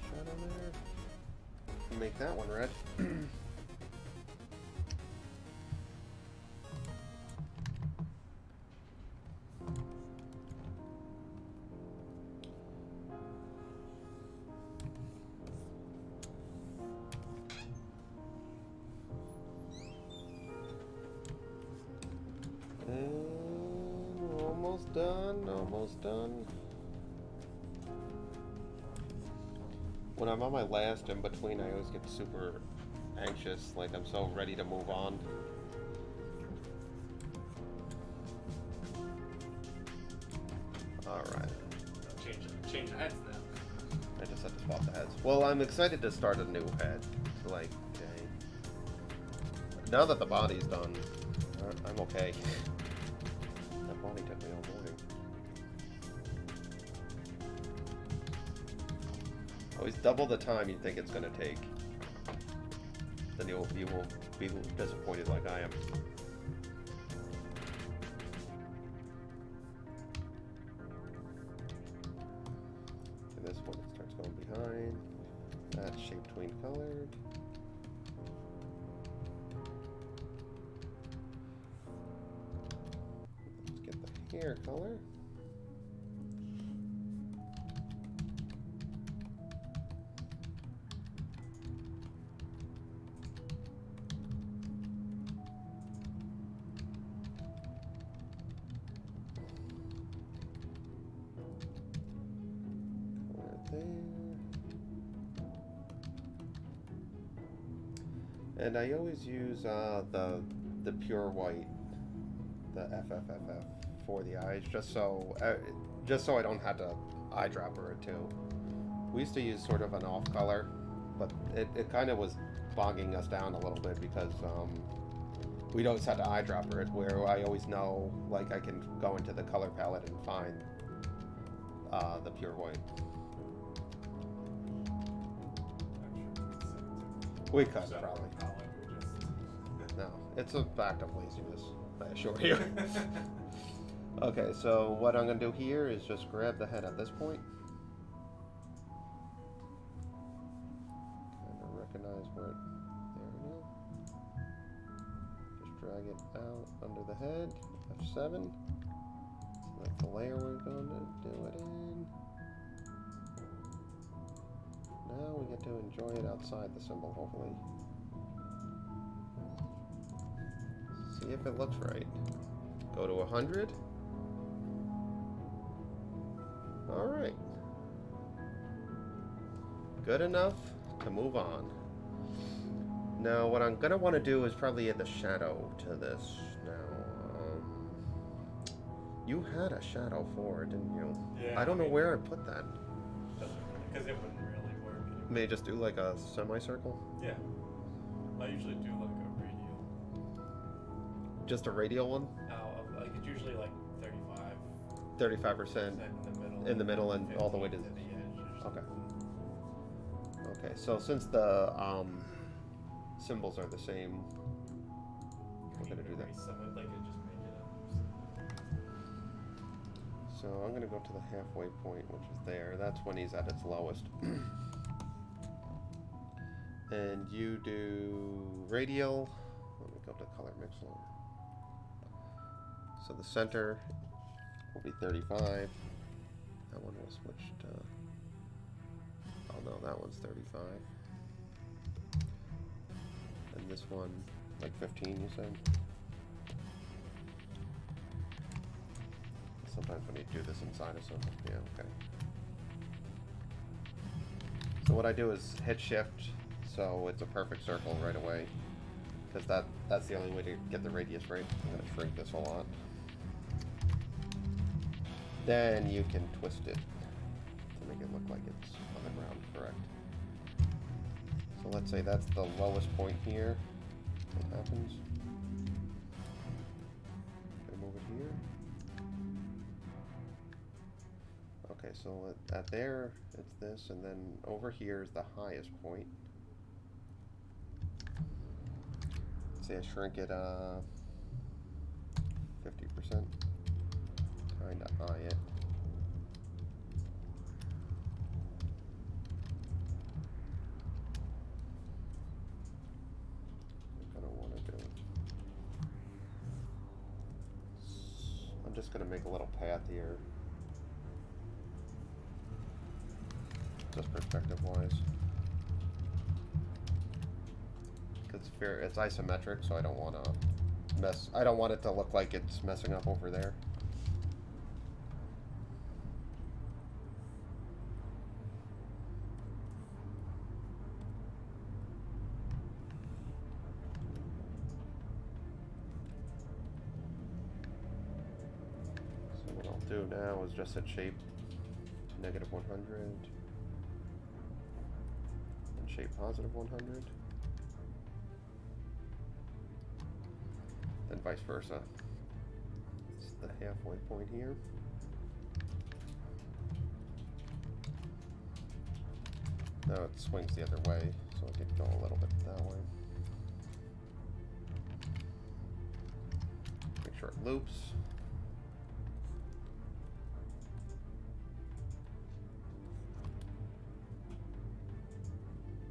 Shadow there. Make that one red. And almost done, almost done. When I'm on my last in between, I always get super anxious, like I'm so ready to move on. Alright. Change the heads now. I just have to swap the heads. Well, I'm excited to start a new head. Like, okay. Now that the body's done, I'm okay. That body took me all morning. Always double the time you think it's gonna take. Then you won't be disappointed like I am. And this one it starts going behind. That's shape tween colored. Let's get the hair color. And I always use the pure white, the FFFF for the eyes, just so I don't have to eyedropper it too. We used to use sort of an off color, but it kind of was bogging us down a little bit because we'd always had to eyedropper it, where I always know, like, I can go into the color palette and find the pure white. We could probably. No, it's a fact of laziness, I assure you. Okay, so what I'm going to do here is just grab the head at this point. Kind of recognize where it, there we go. Just drag it out under the head, F7. Select the layer we're going to do it in. Now we get to enjoy it outside the symbol, hopefully. See if it looks right. Go to 100. Alright. Good enough to move on. Now what I'm going to want to do is probably add the shadow to this. Now, you had a shadow for it, didn't you? Yeah. I don't know where I put that. Because it wouldn't really work anymore. May I just do like a semicircle? Yeah. I usually do like a radial. Just a radial one? Like it's usually like 35% 35% in the middle and all the way to the edge. Okay. Okay, so since the symbols are the same, we're gonna do that. Someone like it, just make it up. So I'm gonna go to the halfway point, which is there. That's when he's at its lowest. And you do radial. Let me go to color mixer. So the center will be 35. That one will switch to. Oh no, that one's 35. And this one, like 15, you said? Sometimes when you do this inside of something, yeah, okay. So what I do is hit shift, so it's a perfect circle right away. Because that's the only way to get the radius right. I'm going to shrink this a lot. Then you can twist it to make it look like it's on the ground, correct. So let's say that's the lowest point here. What happens? Can I move it here? Okay, so at there, it's this, and then over here is the highest point. Say I shrink it 50%. Kinda high it. I don't want to do. I'm just gonna make a little path here. Just perspective-wise. Because it's isometric, so I don't want to mess. I don't want it to look like it's messing up over there. So what I'll do now is just set shape to -100 and shape +100. And vice versa. It's the halfway point here. Now it swings the other way, so I could go a little bit that way. Make sure it loops.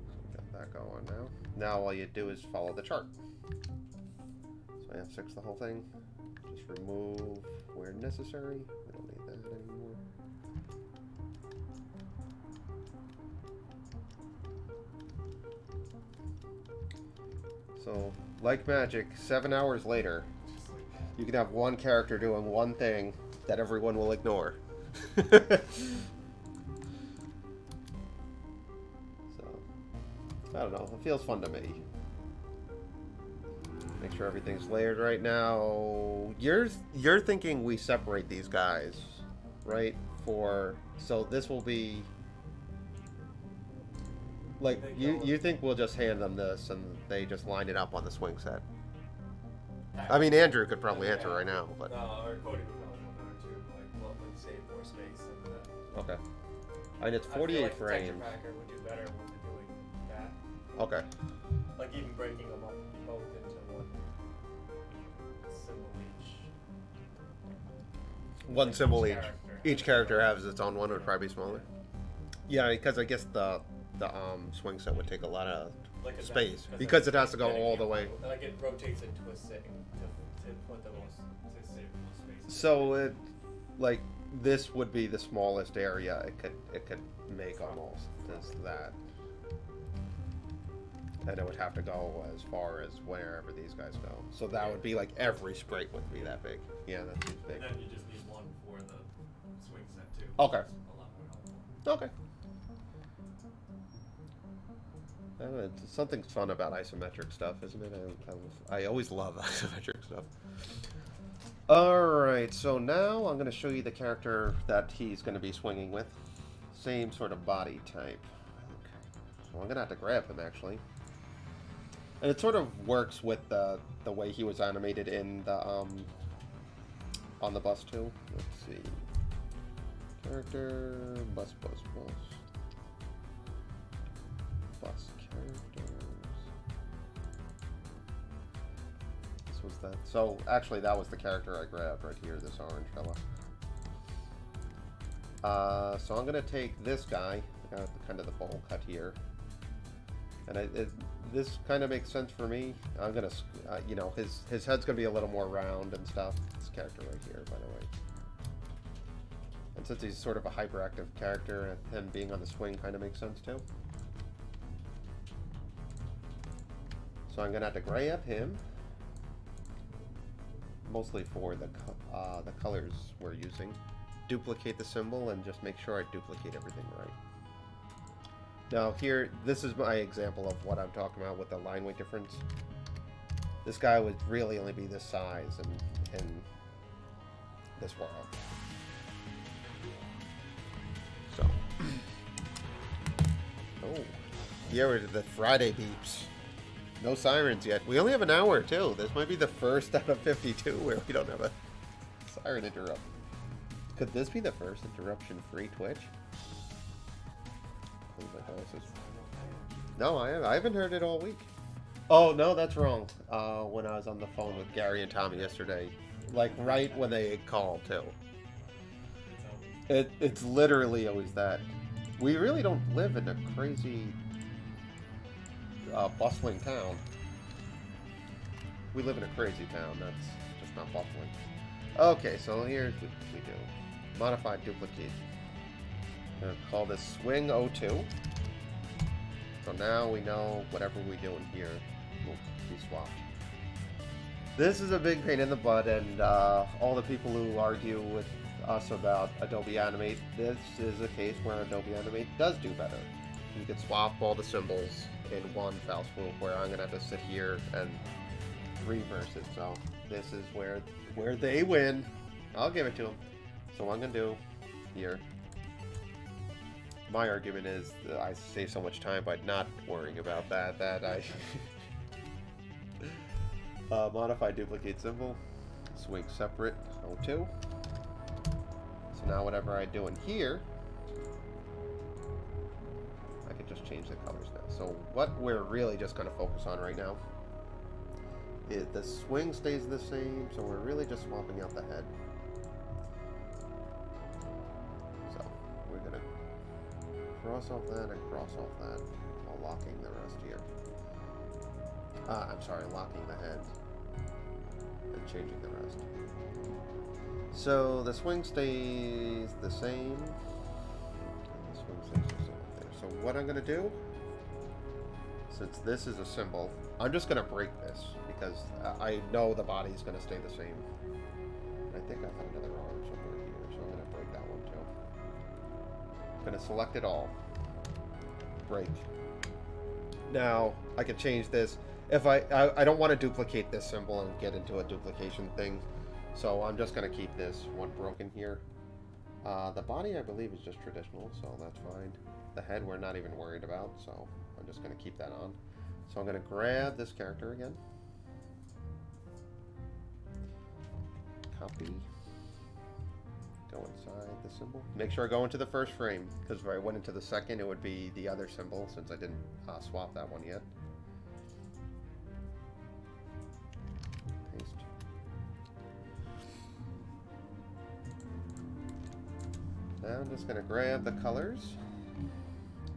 So we got that going now. Now all you do is follow the chart. So I have fixed the whole thing. Just remove where necessary. We don't need that anymore. So, like magic, 7 hours later, you can have one character doing one thing that everyone will ignore. So, I don't know. It feels fun to me. Make sure everything's layered right now. You're thinking we separate these guys, right? So this will be like you think we'll just hand them this and they just line it up on the swing set. I mean, Andrew could probably answer right now, but or Cody would probably know better too. Like, what would save more space and okay. And it's I 48 feel like the frames. texture packer would do better with doing that. Okay. Like even breaking them up both into one symbol each. One symbol each. character. Each character has its own one. Would probably be smaller. Yeah, because I guess the swing set would take a lot of Like a space because because it has to go getting all the it- way. Like it rotates and twists it to put the most to save the most space. So it, like, this would be the smallest area it could make almost is that, and it would have to go as far as wherever these guys go. So that would be like every sprite would be that big. Yeah, that seems big. And then you just need one for the swing set too. Okay. Which is a lot more helpful. Okay. It's something fun about isometric stuff, isn't it? I always love isometric stuff. Alright, so now I'm going to show you the character that he's going to be swinging with. Same sort of body type. Okay. So I'm going to have to grab him, actually. And it sort of works with the way he was animated in the, on the bus, too. Let's see. Character, bus. Bus characters. This was that. So actually, that was the character I grabbed right here. This orange fella. So I'm gonna take this guy. I got kind of the bowl cut here, and this kind of makes sense for me. I'm gonna, you know, his head's gonna be a little more round and stuff. This character right here, by the way. And since he's sort of a hyperactive character, him being on the swing kind of makes sense too. So I'm gonna have to grab him, mostly for the colors we're using. Duplicate the symbol and just make sure I duplicate everything right. Now here, this is my example of what I'm talking about with the line weight difference. This guy would really only be this size in this world. So, oh, yeah, we're the Friday beeps. No sirens yet. We only have an hour too. This might be the first out of 52 where we don't have a siren interrupt. Could this be the first interruption-free Twitch? No, I haven't heard it all week. Oh, no, that's wrong. When I was on the phone with Gary and Tommy yesterday, like right when they called too. It's literally always that. We really don't live in a crazy, bustling town. We live in a crazy town. That's just not bustling. Okay, so here's what we do. Modified duplicate. I'm going to call this swing 02. So now we know whatever we do in here will be swapped. This is a big pain in the butt, and all the people who argue with us about Adobe Animate, this is a case where Adobe Animate does do better. You can swap all the symbols in one foul swoop, where I'm going to have to sit here and reverse it. So this is where they win. I'll give it to them. So what I'm going to do here, my argument is that I save so much time by not worrying about that I modify duplicate symbol, swing separate, 02. So now whatever I do in here, I can just change the colors now. So what we're really just going to focus on right now is the swing stays the same, so we're really just swapping out the head. So we're going to cross off that and cross off that while locking the rest here. I'm sorry, locking the head and changing the rest. So the swing stays the same. And the swing stays the same there. So what I'm going to do, since this is a symbol, I'm just going to break this because I know the body is going to stay the same. I think I have another arm somewhere here, so I'm going to break that one too. I'm going to select it all. Break. Now I can change this. If I don't want to duplicate this symbol and get into a duplication thing, so I'm just going to keep this one broken here. The body, I believe, is just traditional, so that's fine. The head, we're not even worried about, so I'm just going to keep that on. So I'm going to grab this character again. Copy. Go inside the symbol. Make sure I go into the first frame, because if I went into the second, it would be the other symbol, since I didn't swap that one yet. Paste. Now I'm just going to grab the colors.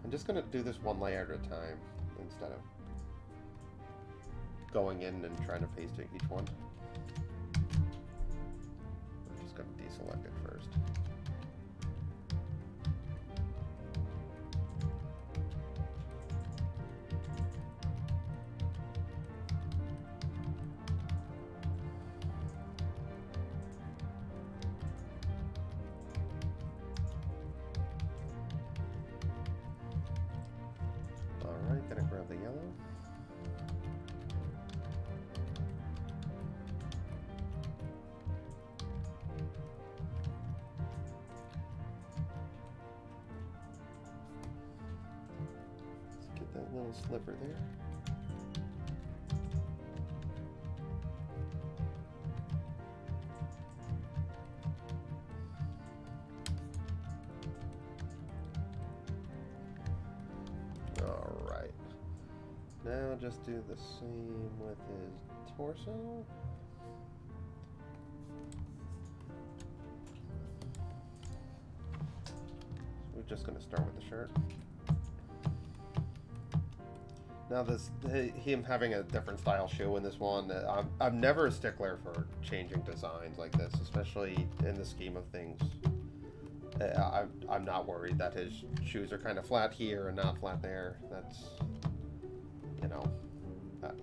I'm just going to do this one layer at a time, instead of going in and trying to paste each one. I'm just going to deselect it first. Alright, gonna grab the yellow. That little sliver there. All right. Now just do the same with his torso. We're just going to start with the shirt. Now him having a different style shoe in this one, I'm never a stickler for changing designs like this, especially in the scheme of things. I'm not worried that his shoes are kind of flat here and not flat there. That's, you know,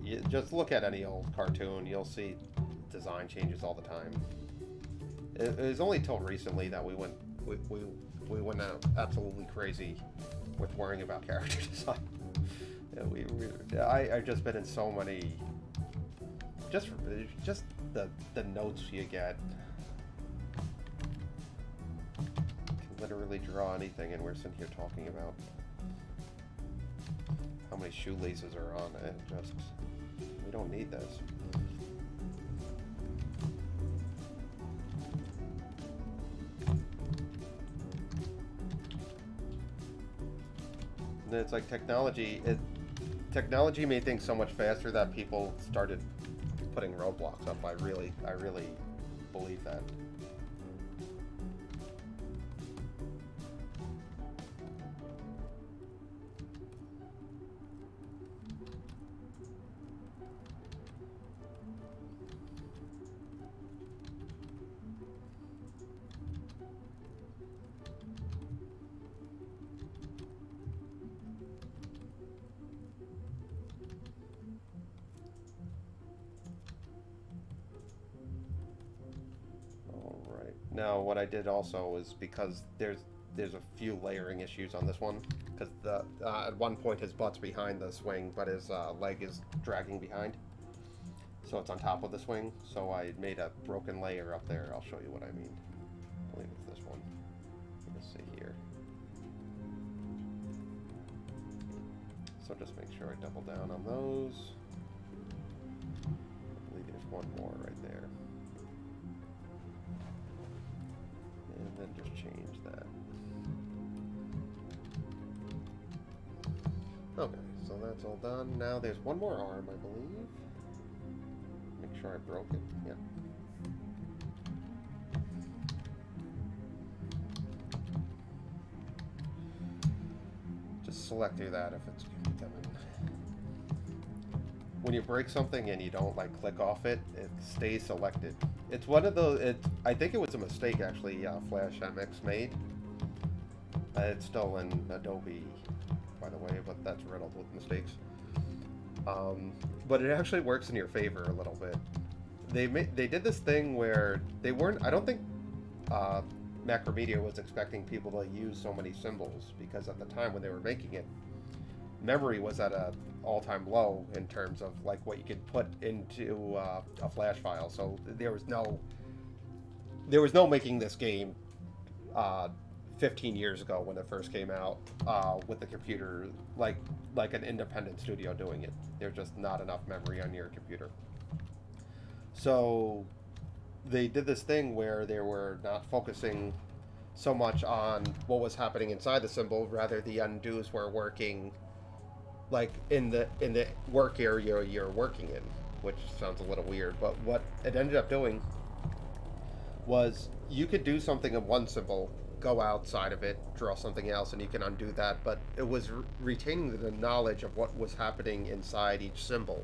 you just look at any old cartoon, you'll see design changes all the time. It was only till recently that we went out absolutely crazy with worrying about character design. I've just been in so many, just the notes you get. Literally draw anything, and we're sitting here talking about how many shoelaces are on it. Just, we don't need this. And it's like technology made things so much faster that people started putting roadblocks up. I really believe that. Now, what I did also was, because there's a few layering issues on this one, because at one point his butt's behind the swing, but his leg is dragging behind, so it's on top of the swing. So I made a broken layer up there. I'll show you what I mean. I believe it's this one. Let's see here. So just make sure I double down on those. I believe there's one more right there. And then just change that. Okay, so that's all done. Now there's one more arm, I believe. Make sure I broke it. Yeah. Just select through that if it's coming. When you break something and you don't like click off it, it stays selected. It's one of those. I think it was a mistake actually. Flash MX made. It's still in Adobe, by the way, but that's riddled with mistakes. But it actually works in your favor a little bit. They did this thing where they weren't. I don't think Macromedia was expecting people to use so many symbols, because at the time when they were making it, memory was at a all-time low in terms of like what you could put into a flash file. So there was no making this game 15 years ago when it first came out with the computer, like an independent studio doing it. There's just not enough memory on your computer. So they did this thing where they were not focusing so much on what was happening inside the symbol, rather the undos were working like in the work area you're working in, which sounds a little weird, but what it ended up doing was you could do something in one symbol, go outside of it, draw something else, and you can undo that, but it was retaining the knowledge of what was happening inside each symbol.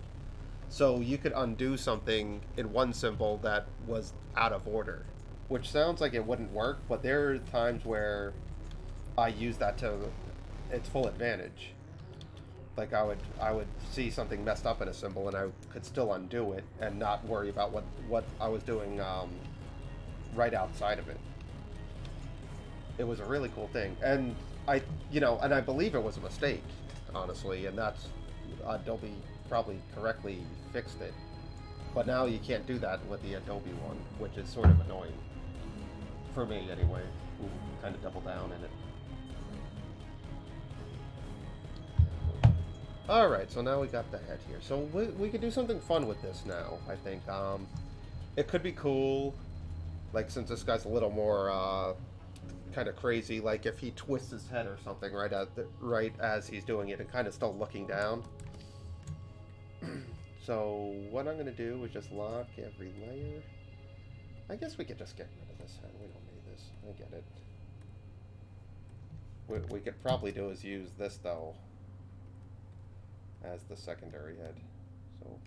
So you could undo something in one symbol that was out of order, which sounds like it wouldn't work, but there are times where I use that to its full advantage. Like I would see something messed up in a symbol, and I could still undo it and not worry about what I was doing right outside of it. It was a really cool thing, and I believe it was a mistake, honestly, and that's Adobe probably correctly fixed it. But now you can't do that with the Adobe one, which is sort of annoying for me anyway. Who kind of double down in it. Alright, so now we got the head here. So we could do something fun with this now, I think. It could be cool, like since this guy's a little more kind of crazy, like if he twists his head or something right as he's doing it and kind of still looking down. So what I'm going to do is just lock every layer. I guess we could just get rid of this head. We don't need this. I get it. What we could probably do is use this, though, as the secondary head. So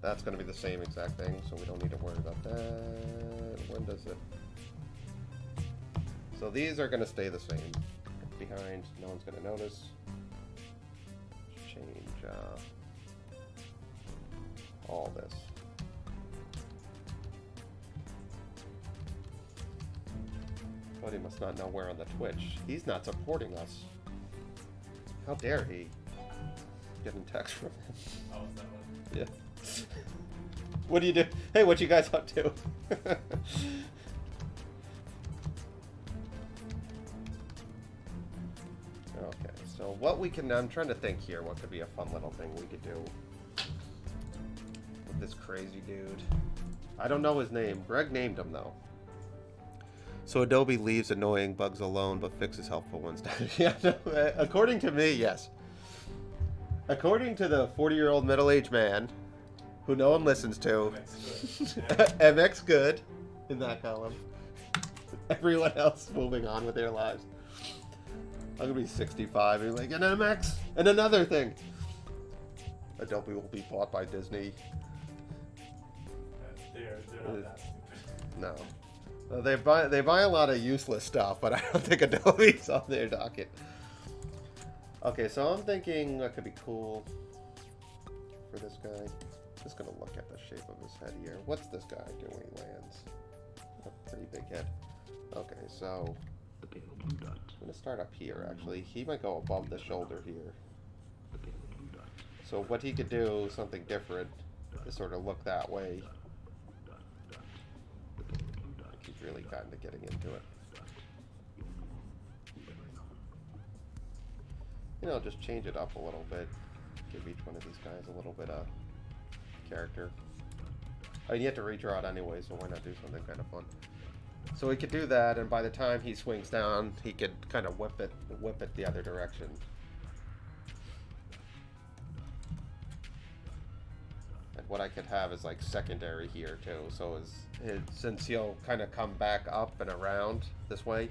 that's going to be the same exact thing, so we don't need to worry about that. When does it? So these are going to stay the same. Behind, no one's going to notice. Change all this. But he must not know we're on the Twitch. He's not supporting us. How dare he? Getting text from him. Oh, is that one? Yeah. What do you do? Hey, what you guys up to? Okay, so what we can, I'm trying to think here, what could be a fun little thing we could do with this crazy dude. I don't know his name. Greg named him, though. So Adobe leaves annoying bugs alone, but fixes helpful ones. Yeah, no, according to me, yes. According to the 40-year-old middle-aged man, who no one listens to, MX good in that column. Everyone else moving on with their lives. I'm gonna be 65 and be like, an MX and another thing. Adobe will be bought by Disney. They're not that stupid. No. They buy a lot of useless stuff, but I don't think Adobe's on their docket. Okay, so I'm thinking that could be cool for this guy. Just gonna look at the shape of his head here. What's this guy doing when he lands? A pretty big head. Okay, so I'm gonna start up here. Actually, he might go above the shoulder here. So what he could do, something different, is sort of look that way. He's really kind of getting into it. You know, just change it up a little bit. Give each one of these guys a little bit of character. I mean, you have to redraw it anyway, so why not do something kind of fun? So he could do that, and by the time he swings down, he could kind of whip it the other direction. And what I could have is like secondary here too. So since he'll kind of come back up and around this way,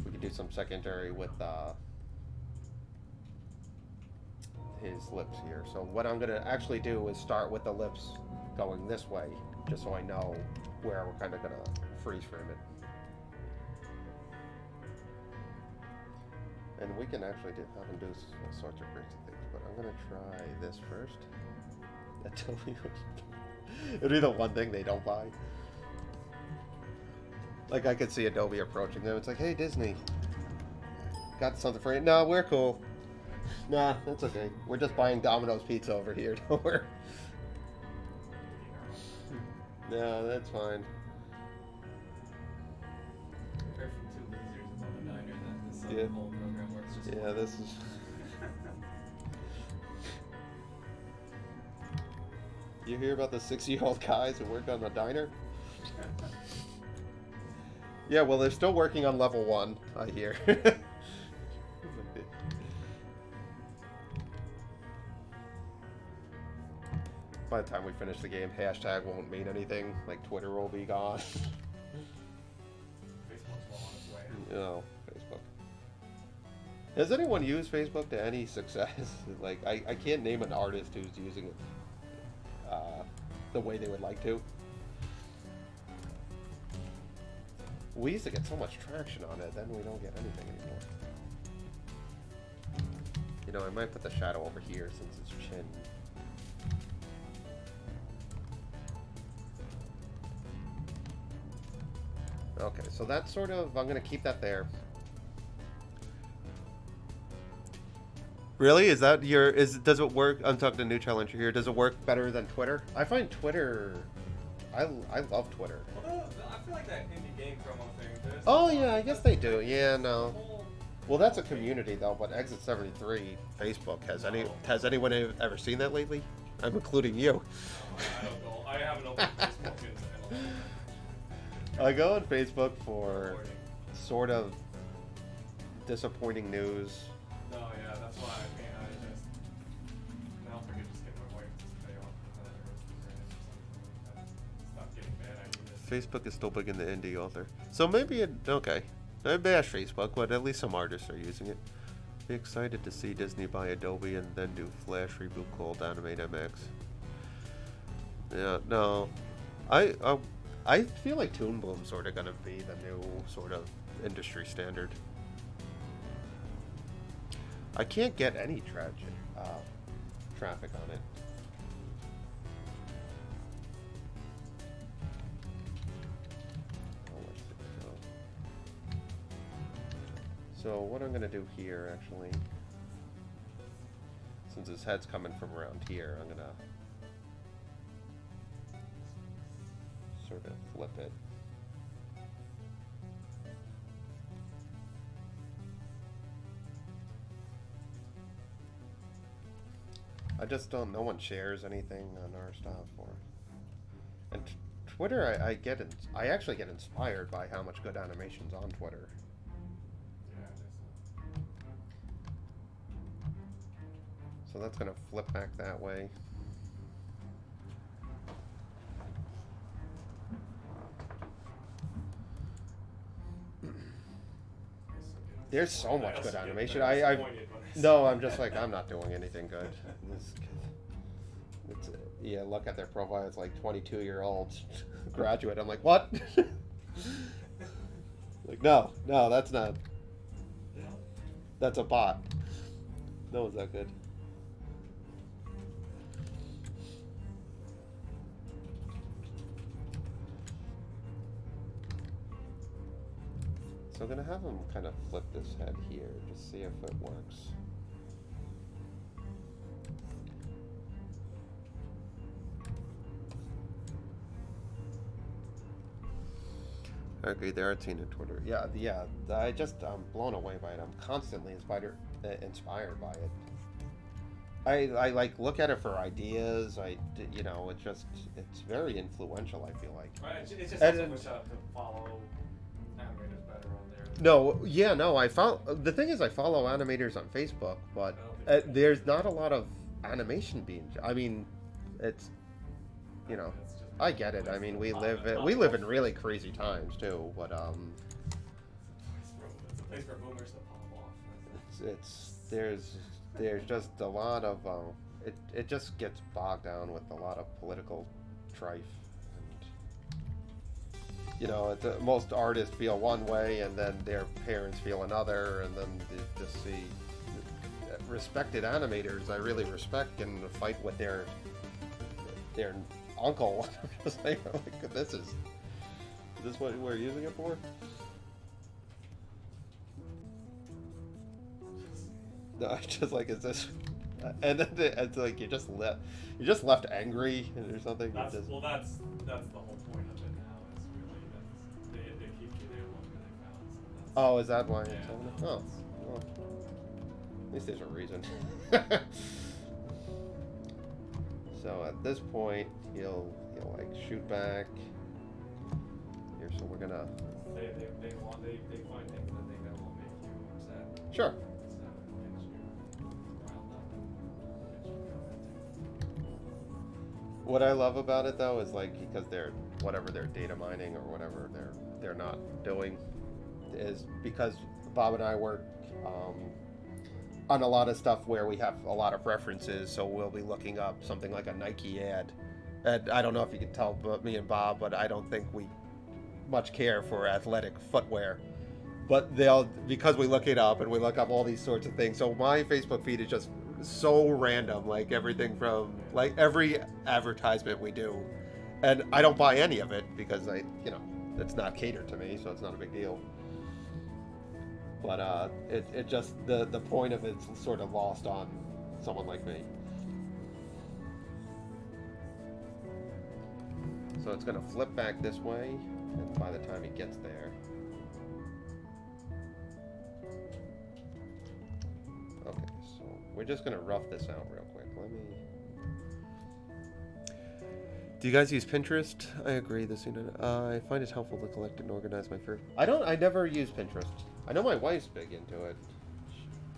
we could do some secondary with his lips here. So what I'm gonna actually do is start with the lips going this way, just so I know where we're kind of gonna freeze frame it. And we can actually have him do all sorts of crazy things, but I'm gonna try this first. It'll be the one thing they don't buy. Like, I could see Adobe approaching them. It's like, hey, Disney, got something for you? No, we're cool. Nah, that's okay. We're just buying Domino's pizza over here. Don't worry. No, that's fine. Compared from two losers above a diner, that this Yeah. whole program works just Yeah, fine. this is... You hear about the 60-year-old guys who work on the diner? Yeah, well, they're still working on level 1, I hear. By the time we finish the game, hashtag won't mean anything. Like, Twitter will be gone. Facebook's well on its way. You know, Facebook. Has anyone used Facebook to any success? Like, I can't name an artist who's using it the way they would like to. We used to get so much traction on it, then we don't get anything anymore. You know, I might put the shadow over here since it's chin. Okay, so that's sort of, I'm gonna keep that there. Really? Is that your, does it work? I'm talking to New Challenger here. Does it work better than Twitter? I find Twitter, I love Twitter. Although, I feel like that indie game promo thing. Oh yeah, I guess they do. Yeah, no. Well, that's a community though, but Exit 73 Facebook, has anyone ever seen that lately? I'm including you. I don't go. I haven't opened Facebook in a long time. I go on Facebook for sort of disappointing news. No, yeah, that's why I just now forget just get my wife Facebook is still big in the indie author. So maybe it, okay. I bash Facebook, but at least some artists are using it. Be excited to see Disney buy Adobe and then do Flash reboot called Animate MX. Yeah, no. I feel like Toon Bloom's sort of gonna be the new sort of industry standard. I can't get any traffic on it. So what I'm gonna do here, actually, since his head's coming from around here, I'm gonna sort of flip it. I just don't. No one shares anything on our stuff, and Twitter. I actually get inspired by how much good animation's on Twitter. So that's gonna flip back that way. There's so much good animation. No, I'm just like, I'm not doing anything good. Yeah, look at their profile. It's like 22-year-olds graduate. I'm like, what? Like, no, that's not. That's a bot. No one's that good. So I'm gonna have him kind of flip this head here, just see if it works. Okay, there, I've seen it Twitter. Yeah. I'm blown away by it. I'm constantly inspired by it. I like look at it for ideas. It's very influential. I feel like. Right. It's just also much to follow animators better on there. The thing is, I follow animators on Facebook, but there's not a lot of animation being. I mean, it's, I get it. I mean, we live in really crazy times too, but It's a place for boomers to pop off. There's just a lot of it just gets bogged down with a lot of political strife, and most artists feel one way, and then their parents feel another, and then they just see respected animators I really respect and fight with their uncle. I'm just like, is this what we're using it for? No, I just like, is this? And then it's like you just left angry or something. That's the whole point of it now. Is really they keep you there longer than they found. So oh, is that why? Yeah. Oh, well, at least there's a reason. So at this point, he'll like shoot back. Here, so we're gonna. They find things that they know will make you upset. Sure. What I love about it though is like, because they're data mining or whatever they're not doing, is because Bob and I work on a lot of stuff where we have a lot of references, so we'll be looking up something like a Nike ad. And I don't know if you can tell, but me and Bob, but I don't think we much care for athletic footwear. But because we look it up and we look up all these sorts of things. So my Facebook feed is just so random, like everything from like every advertisement we do, and I don't buy any of it because it's not catered to me, so it's not a big deal. But it just the point of it's sort of lost on someone like me. So it's gonna flip back this way, and by the time he gets there. Okay, so we're just gonna rough this out real quick. Do you guys use Pinterest? I agree. I find it helpful to collect and organize my favorite. I never use Pinterest. I know my wife's big into it,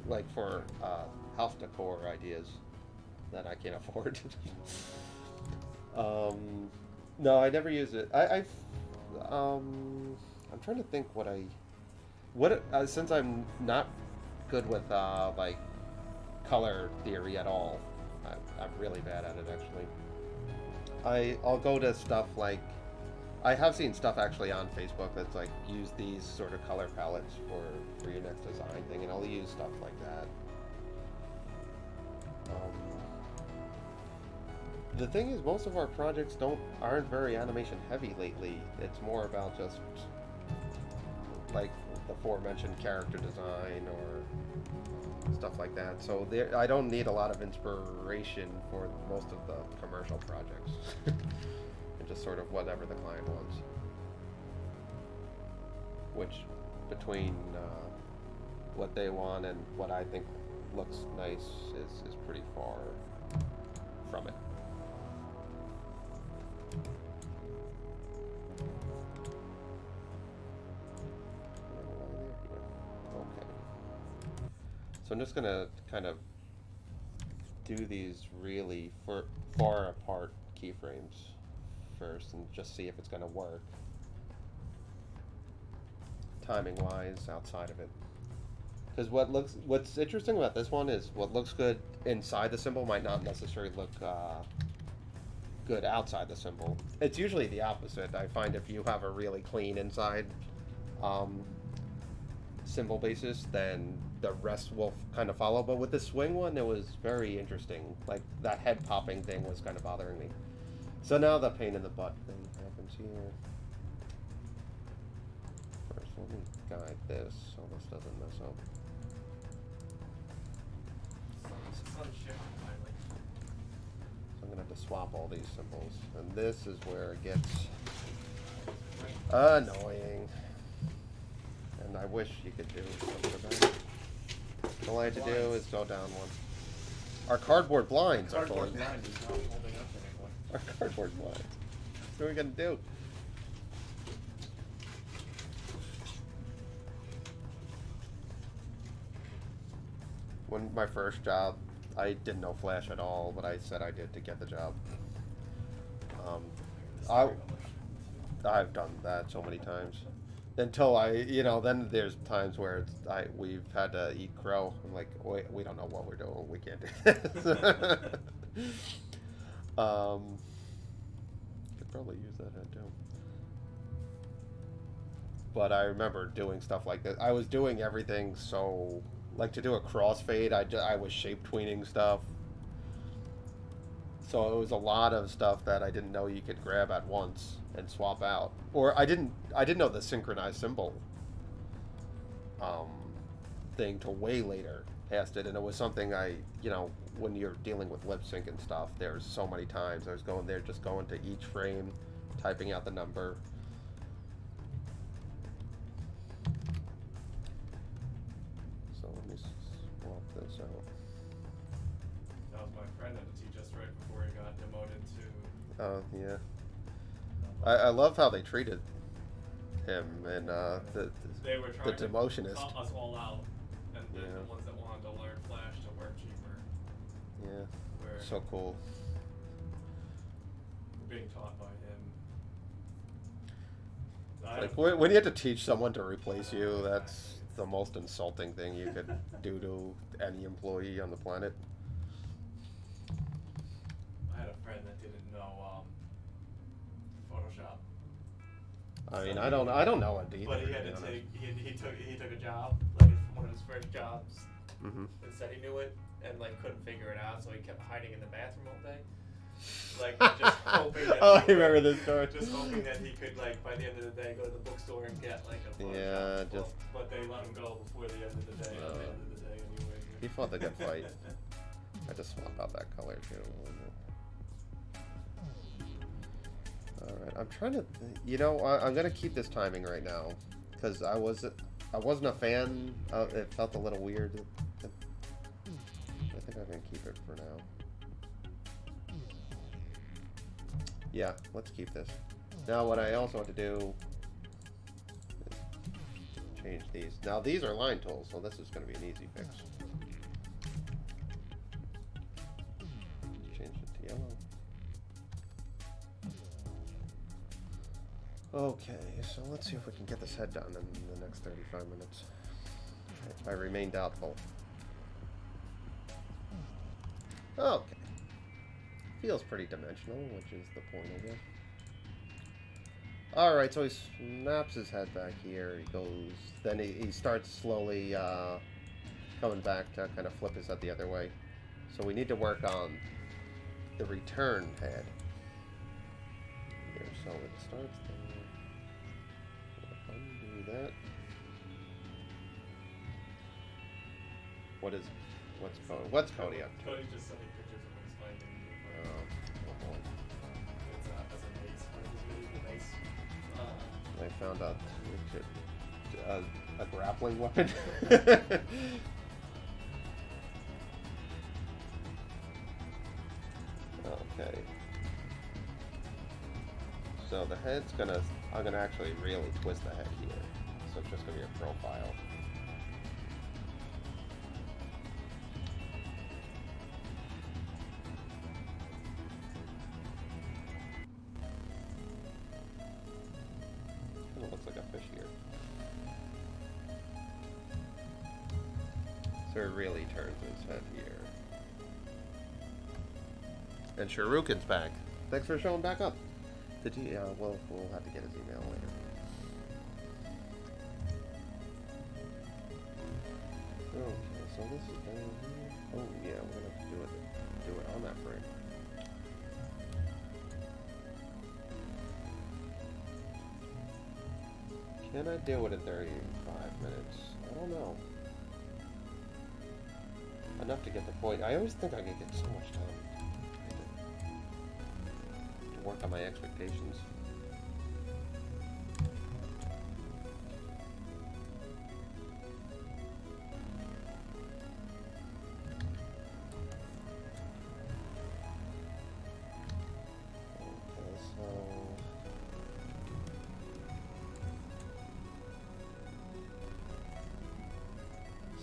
like for house decor ideas that I can't afford. No, I never use it. I'm trying to think since I'm not good with like color theory at all. I'm really bad at it actually. I'll go to stuff like I have seen stuff actually on Facebook that's like use these sort of color palettes for your next design thing, and I'll use stuff like that. The thing is, most of our projects aren't very animation heavy lately. It's more about just like the aforementioned character design or stuff like that. So I don't need a lot of inspiration for most of the commercial projects. And just sort of whatever the client wants. Which, between what they want and what I think looks nice is pretty far from it. Okay. So I'm just gonna kind of do these really far apart keyframes first and just see if it's gonna work timing wise outside of it. Because what's interesting about this one is what looks good inside the symbol might not necessarily look good outside the symbol. It's usually the opposite. I find if you have a really clean inside symbol basis, then the rest will kind of follow. But with the swing one, it was very interesting. Like that head popping thing was kind of bothering me. So now the pain in the butt thing happens here. First, let me guide this so this doesn't mess up. So I'm gonna have to swap all these symbols, and this is where it gets annoying. And I wish you could do something about it. All I have to do is go down one. Our cardboard blinds are falling down. Blind is not holding up anymore. Our cardboard blinds. What are we gonna do? When my first job, I didn't know Flash at all, but I said I did to get the job. I've done that so many times. Until then there's times where we've had to eat crow. I'm like, wait, we don't know what we're doing. We can't do this. Could probably use that head too. But I remember doing stuff like this. I was doing everything so, like to do a crossfade, I was shape tweening stuff. So it was a lot of stuff that I didn't know you could grab at once and swap out. Or I didn't know the synchronized symbol thing till way later past it, and it was something when you're dealing with lip sync and stuff, there's so many times I was going there, just going to each frame, typing out the number. So let me swap this out. That was my friend had to teach us right before he got demoted to. Oh yeah. I love how they treated him and they were trying the demotionist. To cut us all out, and then Yeah. the ones that wanted to learn Flash to work cheaper. Yeah. Were So cool. being taught by him. Like when you have to teach someone to replace you, that's the most insulting thing you could do to any employee on the planet. I had a friend that didn't know Photoshop. I mean, So I don't know it either. But he had to to be honest. he took a job, like one of his first jobs, Mhm. and said he knew it and like couldn't figure it out, so he kept hiding in the bathroom all day. Like just hoping that Oh, he I could- remember this story. Just hoping that he could like by the end of the day go to the bookstore and get like a Photoshop Yeah, book, just- but they let him go before the end of the day. At the end of the day, anyway. He fought the good fight. I just swap out that color too. Alright, I'm trying to. I'm gonna keep this timing right now because I wasn't a fan. It felt a little weird. I think I'm gonna keep it for now. Yeah, let's keep this. Now, what I also want to do is change these. Now, these are line tools, so this is going to be an easy fix. Change it to yellow. Okay, so let's see if we can get this head done in the next 35 minutes. I remain doubtful. Okay. Feels pretty dimensional, which is the point, I guess. Alright, so he snaps his head back here. He goes... Then he starts slowly coming back to kind of flip his head the other way. So we need to work on the return head. Here, so it starts there. Undo that. What's Cody up to? Cody's just sending pictures of what he's finding. Oh boy. It's as a mace. What is really the mace? I found out a grappling weapon. Okay. So the head's I'm gonna actually really twist the head here. So it's just gonna be a profile. Kinda looks like a fish here. So it really turns his head here. And Shuriken's back. Thanks for showing back up. Did you? Yeah, we'll have to get his email later. Okay, so this is down here. Oh yeah, we're gonna have to do it on that frame. Can I do it in 35 minutes? I don't know. Enough to get the point. I always think I can get so much time to work on my expectations. Okay, so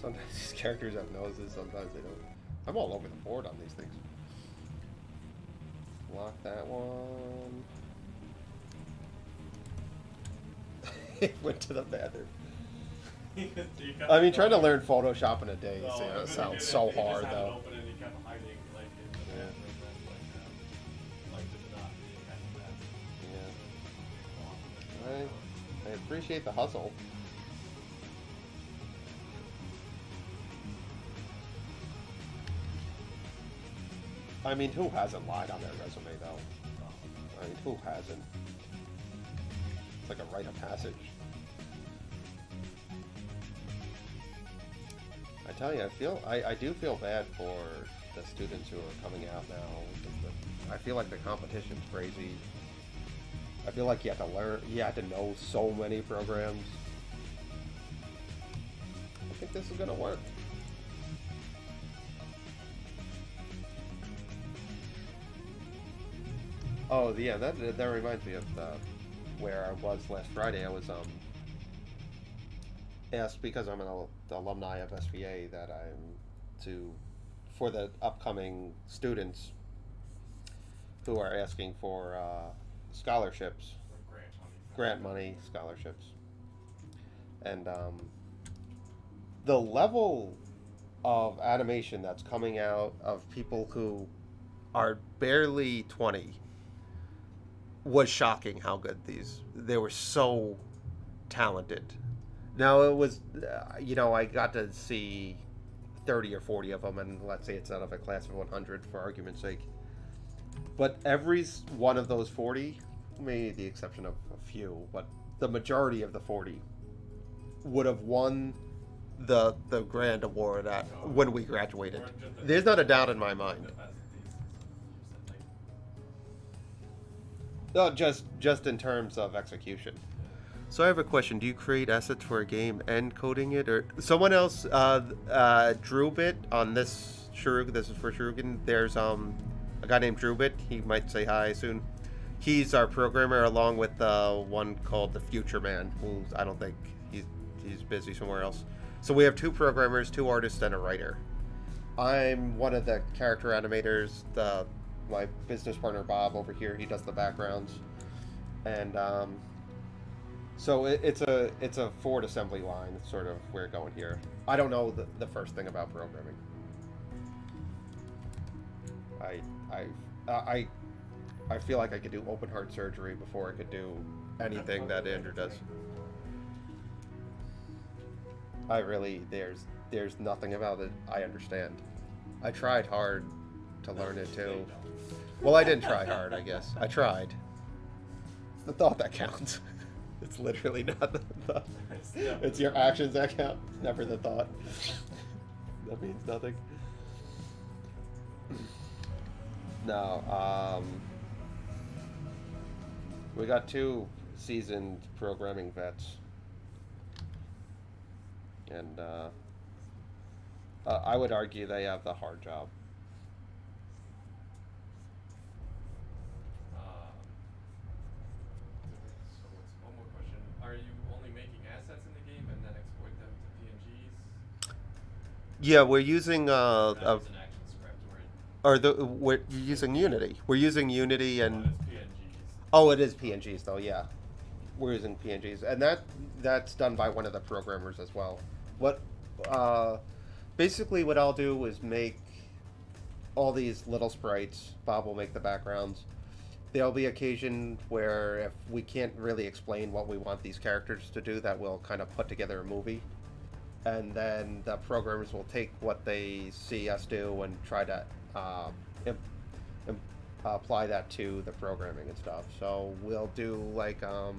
sometimes these characters have noses, sometimes they don't. I'm all over the board on these things. Lock that one. It went to the bathroom. I mean, trying to learn Photoshop in a day sounds so hard, though. Yeah. I appreciate the hustle. I mean, who hasn't lied on their resume, though? I mean, who hasn't? It's like a rite of passage. I tell you, I do feel bad for the students who are coming out now. I feel like the competition's crazy. I feel like you have to know so many programs. I think this is gonna work. Oh yeah, that reminds me of where I was last Friday. I was asked, because I'm an alumni of SVA, that for the upcoming students who are asking for scholarships, grant money, scholarships, and the level of animation that's coming out of people who are barely 20 was shocking. How good they were, so talented. Now it was, I got to see 30 or 40 of them, and let's say it's out of a class of 100 for argument's sake. But every one of those 40, maybe the exception of a few, but the majority of the 40 would have won the grand award when we graduated. There's not a doubt in my mind. No, just in terms of execution. So I have a question. Do you create assets for a game and coding it, or someone else drew bit on this Shuriken? This is for Shuriken. There's a guy named Drewbit. He might say hi soon. He's our programmer, along with one called the Future Man, who I don't think he's busy somewhere else. So we have two programmers, two artists, and a writer. I'm one of the character animators. My business partner Bob over here, he does the backgrounds, and So it's a forward assembly line. It's sort of where we're going here. I don't know the first thing about programming. I I I I feel like I could do open heart surgery before I could do anything that Andrew does. I really there's nothing about it I understand. I tried hard to learn it too. Well, I didn't try hard, I guess. I tried. It's the thought that counts. It's literally not the thought. It's your actions that count, never the thought. That means nothing. No, we got 2 seasoned programming vets. And I would argue they have the hard job. So what's one more question? Are you only making assets in the game and then export them to PNGs? Yeah, we're using That was an action script we're using Unity. We're using Unity and It's PNGs. oh, it is PNGs though. Yeah, we're using PNGs, and that's done by one of the programmers as well. What basically what I'll do is make all these little sprites. Bob will make the backgrounds. There'll be occasion where if we can't really explain what we want these characters to do, that we'll kind of put together a movie. And then the programmers will take what they see us do and try to apply that to the programming and stuff. So we'll do like got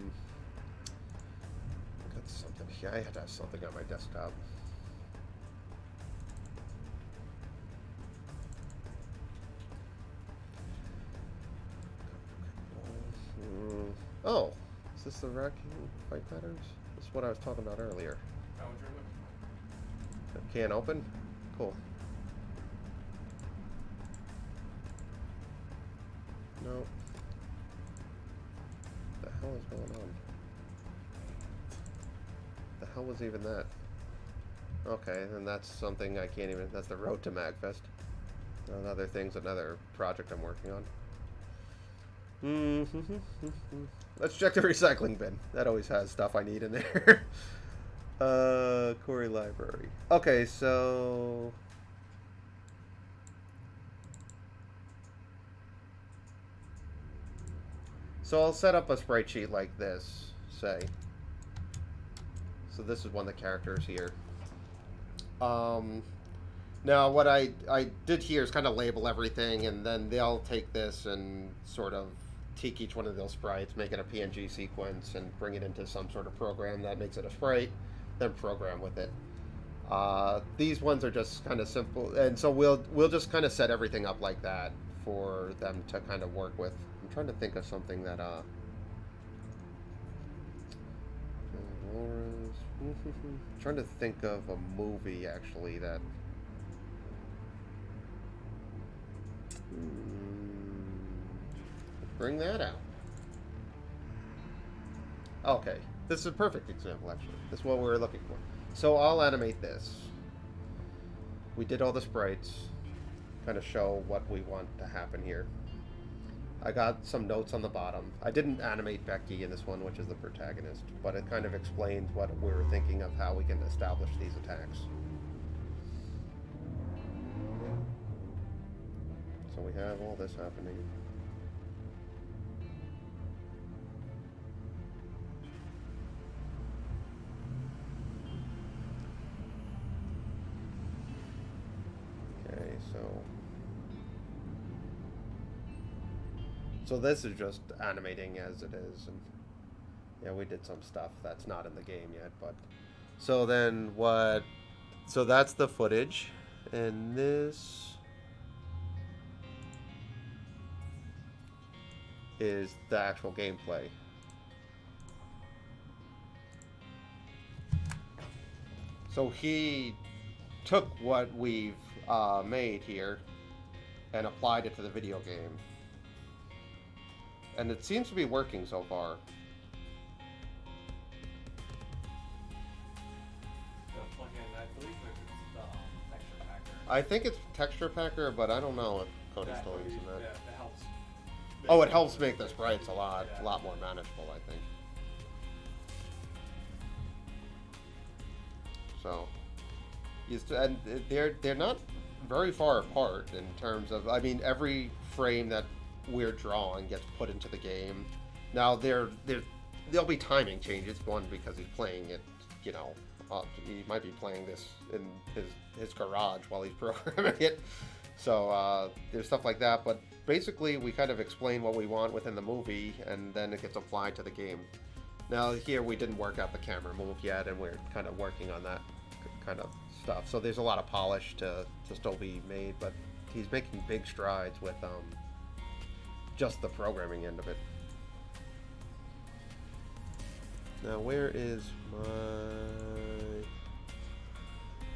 something here. I had to have something on my desktop. Oh, is this the racking fight patterns? This is what I was talking about earlier. How would you look? Can't open? Cool. No. What the hell is going on? The hell was even that? Okay, then that's something I can't even... That's the road to MagFest. Another thing's another project I'm working on. Let's check the recycling bin. That always has stuff I need in there. Quarry library. Okay, so... So I'll set up a sprite sheet like this, say. So this is one of the characters here. Now what I did here is kind of label everything, and then they'll take this and sort of take each one of those sprites, make it a PNG sequence, and bring it into some sort of program that makes it a sprite, then program with it. These ones are just kind of simple, and so we'll just kind of set everything up like that for them to kind of work with. I'm trying to think of something that trying to think of a movie actually that bring that out. Okay, this is a perfect example actually. This is what we were looking for. So I'll animate this. We did all the sprites, kind of show what we want to happen here. I got some notes on the bottom. I didn't animate Becky in this one, which is the protagonist, but it kind of explains what we were thinking of how we can establish these attacks. So we have all this happening. Okay, so this is just animating as it is, and yeah, we did some stuff that's not in the game yet, but so then what? So that's the footage, and this is the actual gameplay. So he took what we've made here and applied it to the video game. And it seems to be working so far. The plugin, I believe it's the texture packer. I think it's Texture Packer, but I don't know if Cody's That still really- using that. That helps. Oh, it helps make the sprites a lot Yeah. more manageable, I think. So, and they're not very far apart in terms of. I mean, every frame that we're drawing gets put into the game. Now there'll be timing changes. One, because he's playing it, you know, he might be playing this in his garage while he's programming it. So there's stuff like that. But basically, we kind of explain what we want within the movie, and then it gets applied to the game. Now here we didn't work out the camera move yet, and we're kind of working on that kind of stuff. So there's a lot of polish to still be made, but he's making big strides with just the programming end of it. Now where is my...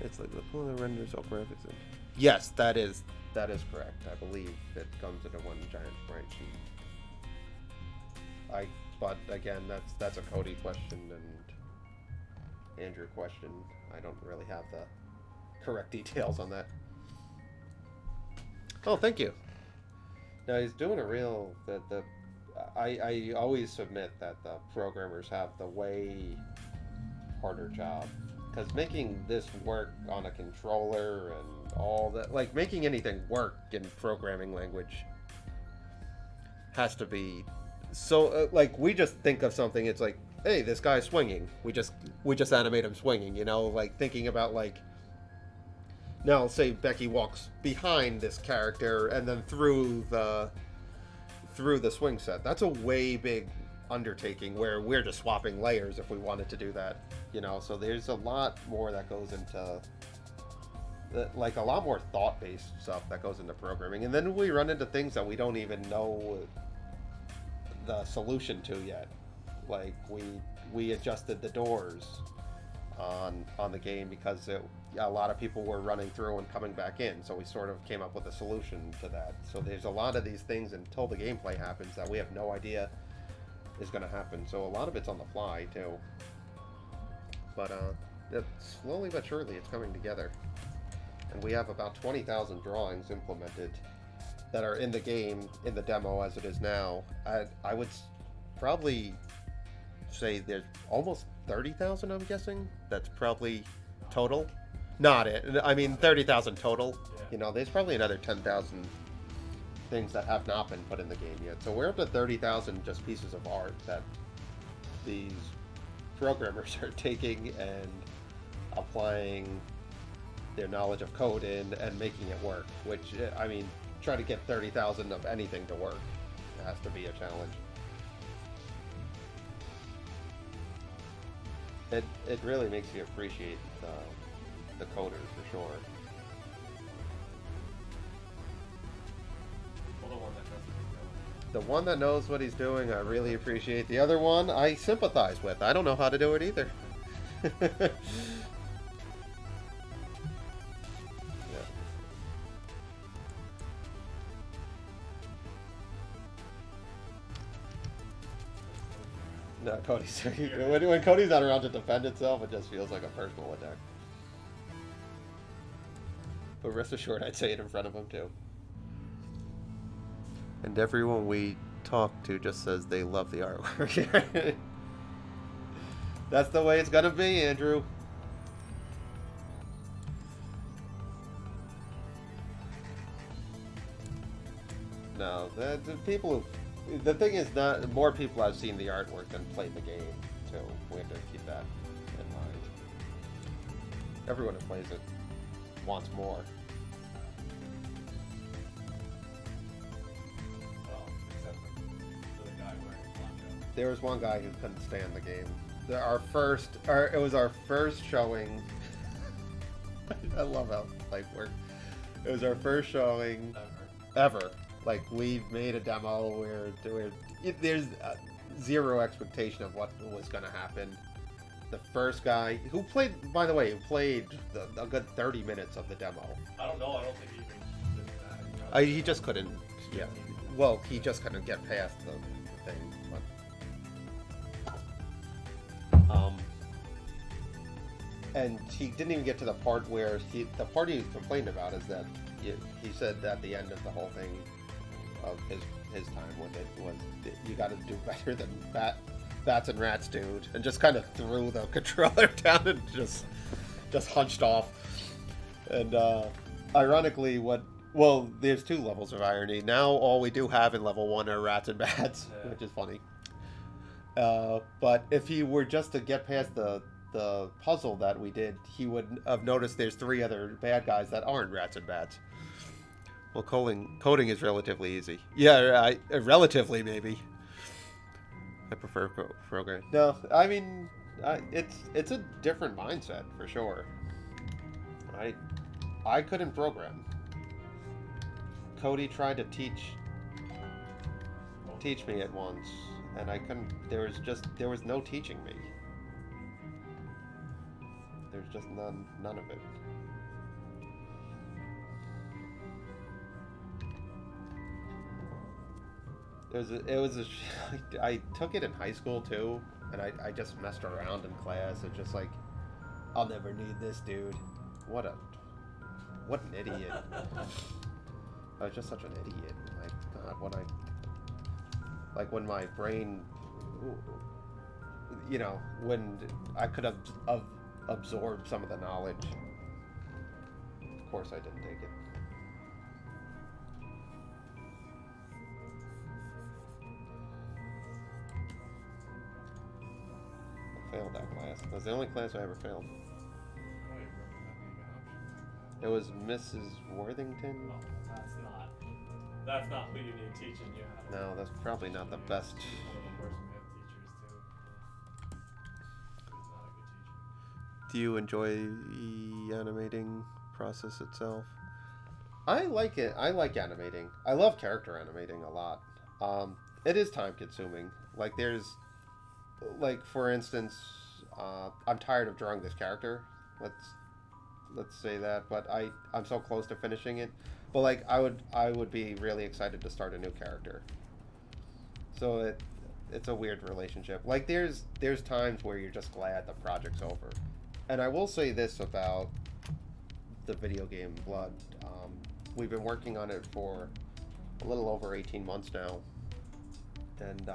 It's like, look, one of the renders all graphics in. Yes, that is correct. I believe it comes in a one giant spreadsheet. But again, that's a Cody question and Andrew question. I don't really have the correct details on that. Oh, thank you. Now he's doing a real I always submit that the programmers have the way harder job, because making this work on a controller and all that, like making anything work in programming language has to be so like we just think of something, it's like, hey, this guy's swinging, we just animate him swinging, you know, like thinking about like, now say Becky walks behind this character and then through the swing set. That's a way big undertaking where we're just swapping layers if we wanted to do that, you know. So there's a lot more that goes into like a lot more thought-based stuff that goes into programming, and then we run into things that we don't even know the solution to yet. Like we adjusted the doors on the game because a lot of people were running through and coming back in, so we sort of came up with a solution to that. So there's a lot of these things until the gameplay happens that we have no idea is going to happen. So a lot of it's on the fly too. But slowly but surely it's coming together. And we have about 20,000 drawings implemented that are in the game, in the demo as it is now. I would probably say there's almost 30,000, I'm guessing. That's probably total. Not it. I mean, 30,000 total. Yeah. You know, there's probably another 10,000 things that have not been put in the game yet. So we're up to 30,000 just pieces of art that these programmers are taking and applying their knowledge of code in and making it work. Which, I mean, try to get 30,000 of anything to work. It has to be a challenge. It really makes you appreciate the coders for sure. The one that knows what he's doing, I really appreciate. The other one, I sympathize with. I don't know how to do it either. Yeah. No, Cody's when Cody's not around to defend itself, it just feels like a personal attack. But rest assured, I'd say it in front of him too. And everyone we talk to just says they love the artwork. That's the way it's gonna be, Andrew. No, the people who... The thing is, not more people have seen the artwork than played the game, so we have to keep that in mind. Everyone who plays it wants more. Well, except for the guy wearing a poncho. There was one guy who couldn't stand the game. It was our first showing. I love how life works. It was our first showing ever. Like, we've made a demo where there's zero expectation of what was going to happen. The first guy who played, by the way, a good 30 minutes of the demo. I don't know. I don't think he even did that. He just couldn't. Yeah. Well, he just couldn't get past the thing. But, and he didn't even get to the part where the part he complained about is that he said at the end of the whole thing of his time with it was, you got to do better than bats and rats, dude, and just kind of threw the controller down and just hunched off. And ironically, there's 2 levels of irony. Now all we do have in level 1 are rats and bats, Yeah. which is funny. But if he were just to get past the puzzle that we did, he would have noticed there's 3 other bad guys that aren't rats and bats. Well, coding is relatively easy. Yeah, relatively maybe. I prefer programming. No, I mean, it's a different mindset for sure. I couldn't program. Cody tried to teach me it once, and I couldn't. There was no teaching me. There's just none of it. I took it in high school too, and I just messed around in class. It's just like, I'll never need this, dude. What an idiot. I was just such an idiot. Like, God, when my brain, when I could have absorbed some of the knowledge. Of course I didn't take it. I failed that class. It was the only class I ever failed. It was Mrs. Worthington. Oh, that's not who you need teaching you how to. No, that's probably not the best. One of the worst math teachers too. He's not a good teacher. Do you enjoy the animating process itself? I like it. I like animating. I love character animating a lot. It is time consuming. For instance, I'm tired of drawing this character. Let's say that, but I'm so close to finishing it. But I would be really excited to start a new character. So it's a weird relationship. Like there's times where you're just glad the project's over. And I will say this about the video game Blood. We've been working on it for a little over 18 months now. And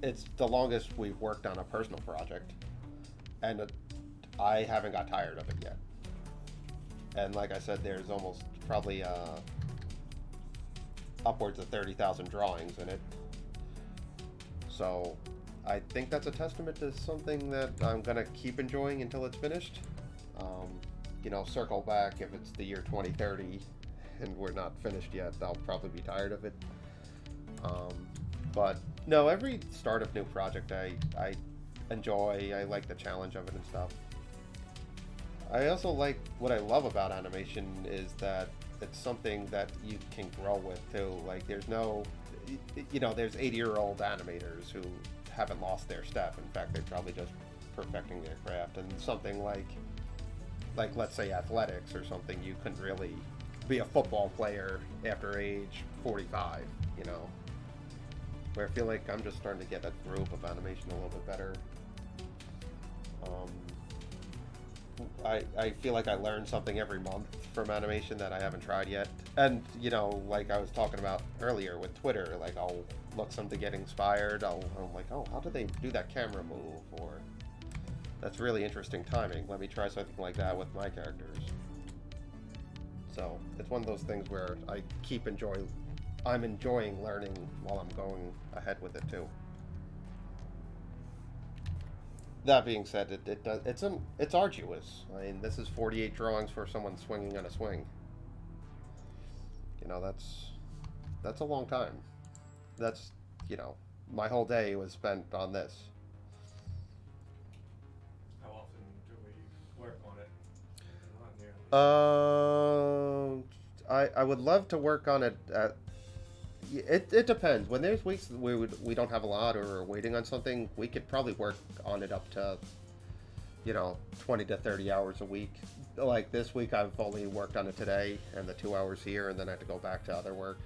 it's the longest we've worked on a personal project. And I haven't got tired of it yet. And like I said, there's almost probably upwards of 30,000 drawings in it. So I think that's a testament to something that I'm going to keep enjoying until it's finished. Circle back if it's the year 2030 and we're not finished yet, I'll probably be tired of it. But no, every start of new project I enjoy. I like the challenge of it and stuff. I also like, what I love about animation is that it's something that you can grow with too. Like there's there's 80-year-old animators who haven't lost their step. In fact, they're probably just perfecting their craft. And something like let's say athletics or something, you couldn't really be a football player after age 45, where I feel like I'm just starting to get that groove of animation a little bit better. I feel like I learn something every month from animation that I haven't tried yet. And, like I was talking about earlier with Twitter, like I'll look something to get inspired. I'm like, oh, how do they do that camera move? Or that's really interesting timing. Let me try something like that with my characters. So it's one of those things where I'm enjoying learning while I'm going ahead with it too. That being said, it's arduous. I mean, this is 48 drawings for someone swinging on a swing. That's a long time. That's, my whole day was spent on this. How often do we work on it? Not nearly. I would love to work on it at. It depends. When there's weeks we don't have a lot or we're waiting on something, we could probably work on it up to, 20 to 30 hours a week. Like this week, I've only worked on it today and the 2 hours here, and then I have to go back to other work.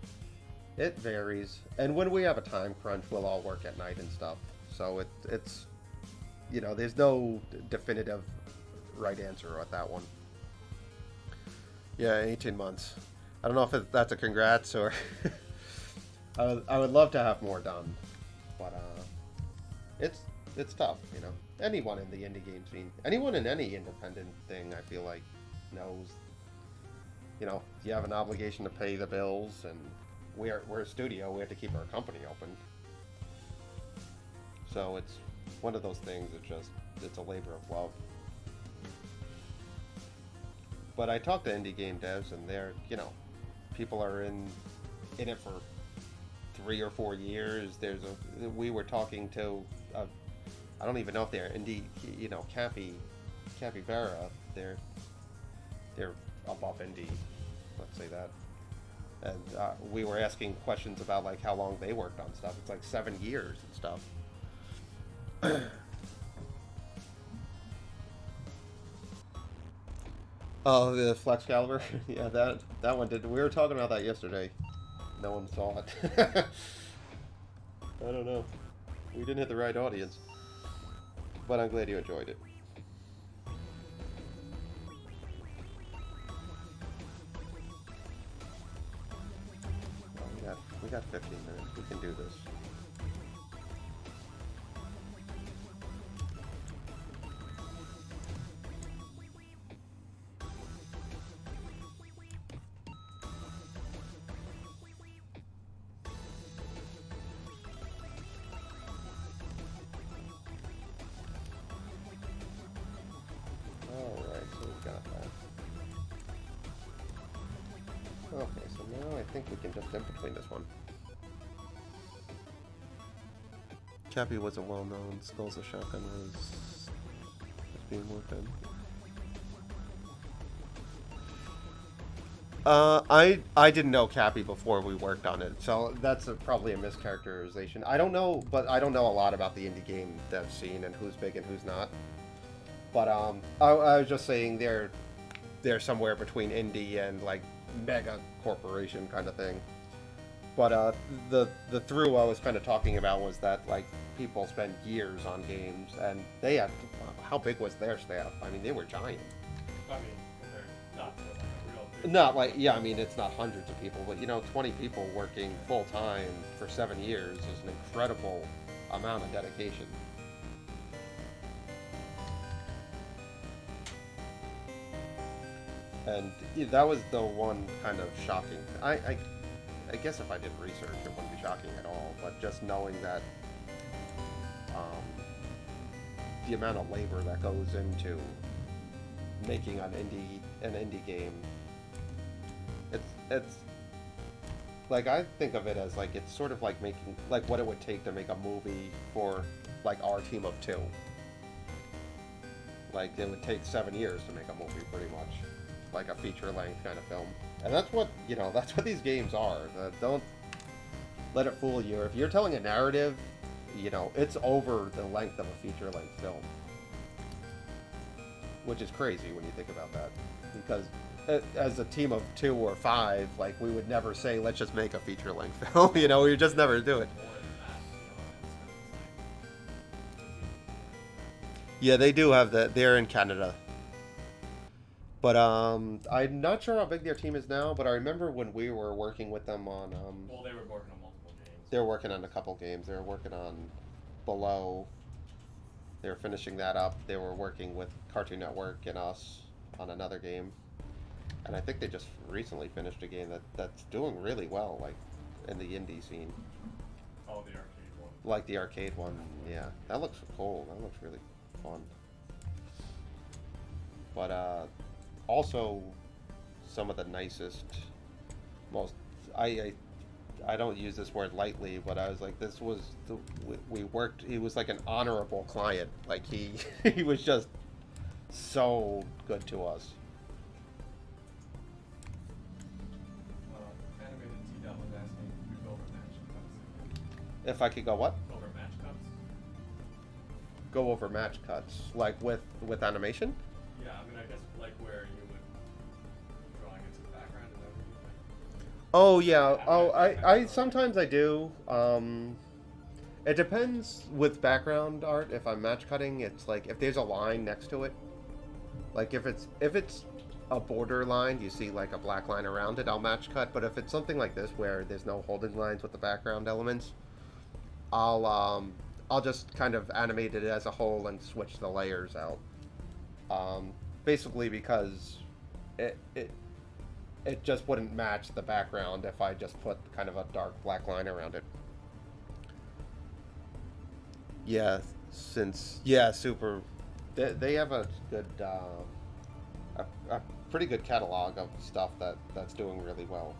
It varies. And when we have a time crunch, we'll all work at night and stuff. So it's, there's no definitive right answer at that one. Yeah, 18 months. I don't know if that's a congrats or... I would love to have more done, but it's tough, you know. Anyone in the indie game scene, anyone in any independent thing, I feel like knows. You know, you have an obligation to pay the bills, and we're a studio. We have to keep our company open. So it's one of those things. It's a labor of love. But I talk to indie game devs, and they're, you know, people are in it for 3 or 4 years. We were talking to, I don't even know if they're indie, you know, Capybara. They're above indie, let's say that. And we were asking questions about like how long they worked on stuff. It's like 7 years and stuff. Oh, the Flex Caliber? Yeah, that one did. We were talking about that yesterday. No one saw it. I don't know. We didn't hit the right audience. But I'm glad you enjoyed it. Well, we got 15 minutes. We can do this. Okay, so now I think we can just in between this one. Cappy wasn't well known. Skulls of Shotgun was being worked on. I didn't know Cappy before we worked on it, so that's probably a mischaracterization. I don't know, but I don't know a lot about the indie game dev scene and who's big and who's not. But I was just saying they're somewhere between indie and like mega corporation kind of thing. But the through I was kind of talking about was that like people spend years on games, and they had, how big was their staff? I mean, they were giant. I mean, compared not to like a real big. Not like, yeah, I mean, it's not hundreds of people, but you know, 20 people working full time for 7 years is an incredible amount of dedication. And yeah, that was the one kind of shocking. I guess if I did research, it wouldn't be shocking at all. But just knowing that the amount of labor that goes into making an indie game, it's like, I think of it as like, it's sort of like making, like what it would take to make a movie for like our team of 2. Like it would take 7 years to make a movie, pretty much. Like a feature-length kind of film. And that's what, you know, that's what these games are. Don't let it fool you. If you're telling a narrative, you know, it's over the length of a feature-length film. Which is crazy when you think about that. Because as a team of 2 or 5, like, we would never say, let's just make a feature-length film. You know, we would just never do it. Yeah, they do have that. They're in Canada. But I'm not sure how big their team is now, but I remember when we were working with them on... well, they were working on multiple games. They were working on a couple games. They were working on Below. They were finishing that up. They were working with Cartoon Network and us on another game. And I think they just recently finished a game that's doing really well, like, in the indie scene. Oh, the arcade one. Like the arcade one, yeah. That looks cool. That looks really fun. But, also, some of the nicest, most, I don't use this word lightly, but I was like, this was, we worked, he was like an honorable client. Like, he was just so good to us. Animated T-Dot was asking if you could go over match cuts. If I could go what? Over match cuts? Go over match cuts, like with animation? Yeah, I mean, I guess like where you would drawing into the background, is that what you think? Oh yeah. Oh, I sometimes I do. It depends with background art. If I'm match cutting, it's like if there's a line next to it. Like if it's a border line, you see like a black line around it, I'll match cut. But if it's something like this where there's no holding lines with the background elements, I'll I'll just kind of animate it as a whole and switch the layers out. Basically because it just wouldn't match the background if I just put kind of a dark black line around it. Yeah, super. They have a good, a pretty good catalog of stuff that's doing really well.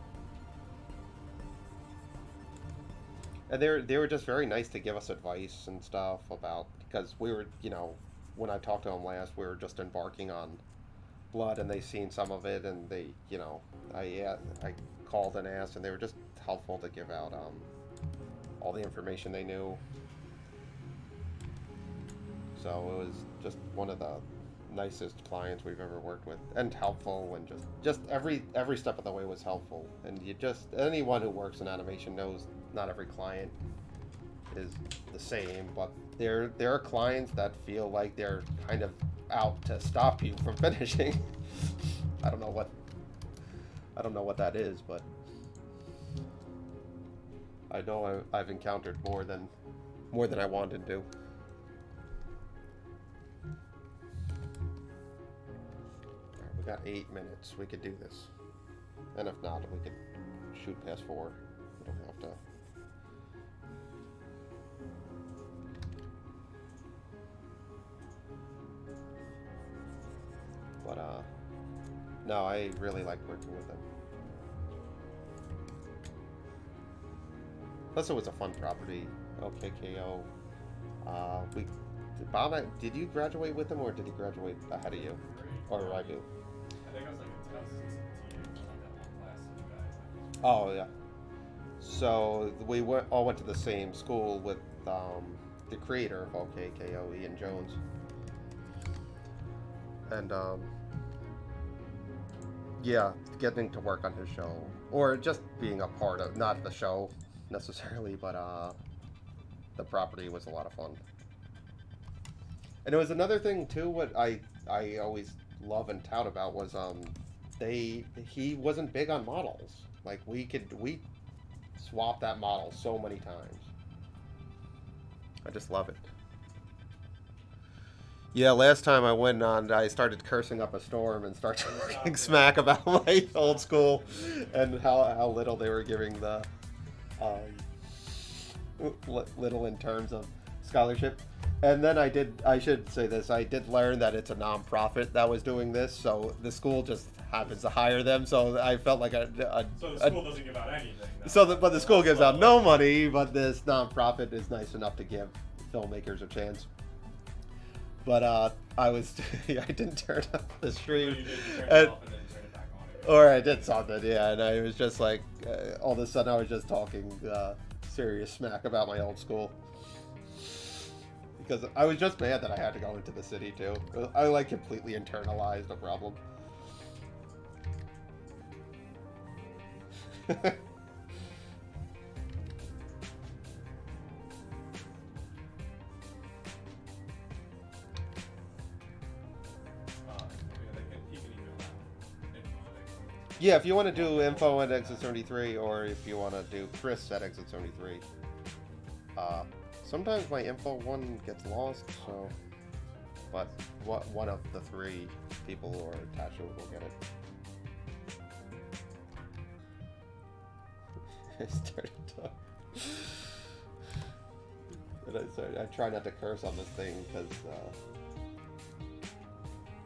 And they were just very nice to give us advice and stuff about, because we were, when I talked to them last, we were just embarking on Blood, and they seen some of it, and they, I called and asked, and they were just helpful to give out all the information they knew. So it was just one of the nicest clients we've ever worked with, and helpful, and just every step of the way was helpful. And anyone who works in animation knows not every client is the same, but there are clients that feel like they're kind of out to stop you from finishing. I don't know what that is, but I know I've encountered more than I wanted to. We got 8 minutes. We could do this, and if not, we could shoot past 4. We don't have to. But no, I really like working with them. Plus, it was a fun property. OKKO. Bob, did you graduate with him, or did he graduate ahead of you, or Raibu? I think I was like in 2016 when I got one class with you guys. Oh yeah. So we all went to the same school with the creator of OKKO, Ian Jones. And yeah, getting to work on his show, or just being a part of, not the show necessarily, but the property was a lot of fun. And it was another thing too, what I always love and tout about was he wasn't big on models. Like we swapped that model so many times. I just love it. Yeah, last time I went on, I started cursing up a storm and started talking smack about my old school and how little they were giving the little in terms of scholarship. And then I should say this, I did learn that it's a non-profit that was doing this, so the school just happens to hire them, so I felt like So the school doesn't give out anything. But the school gives out no money, but this non-profit is nice enough to give filmmakers a chance. But I didn't turn off the stream. So you did turn it off and then turn it back on again. Or I did something, yeah, and I was just like, all of a sudden I was just talking serious smack about my old school. Because I was just mad that I had to go into the city too. I like completely internalized the problem. Yeah, if you want to do info at Exit 73, or if you want to do Chris at Exit 73. Sometimes my info one gets lost, so. But one of the 3 people who are attached to it will get it. I started to. And I try not to curse on this thing because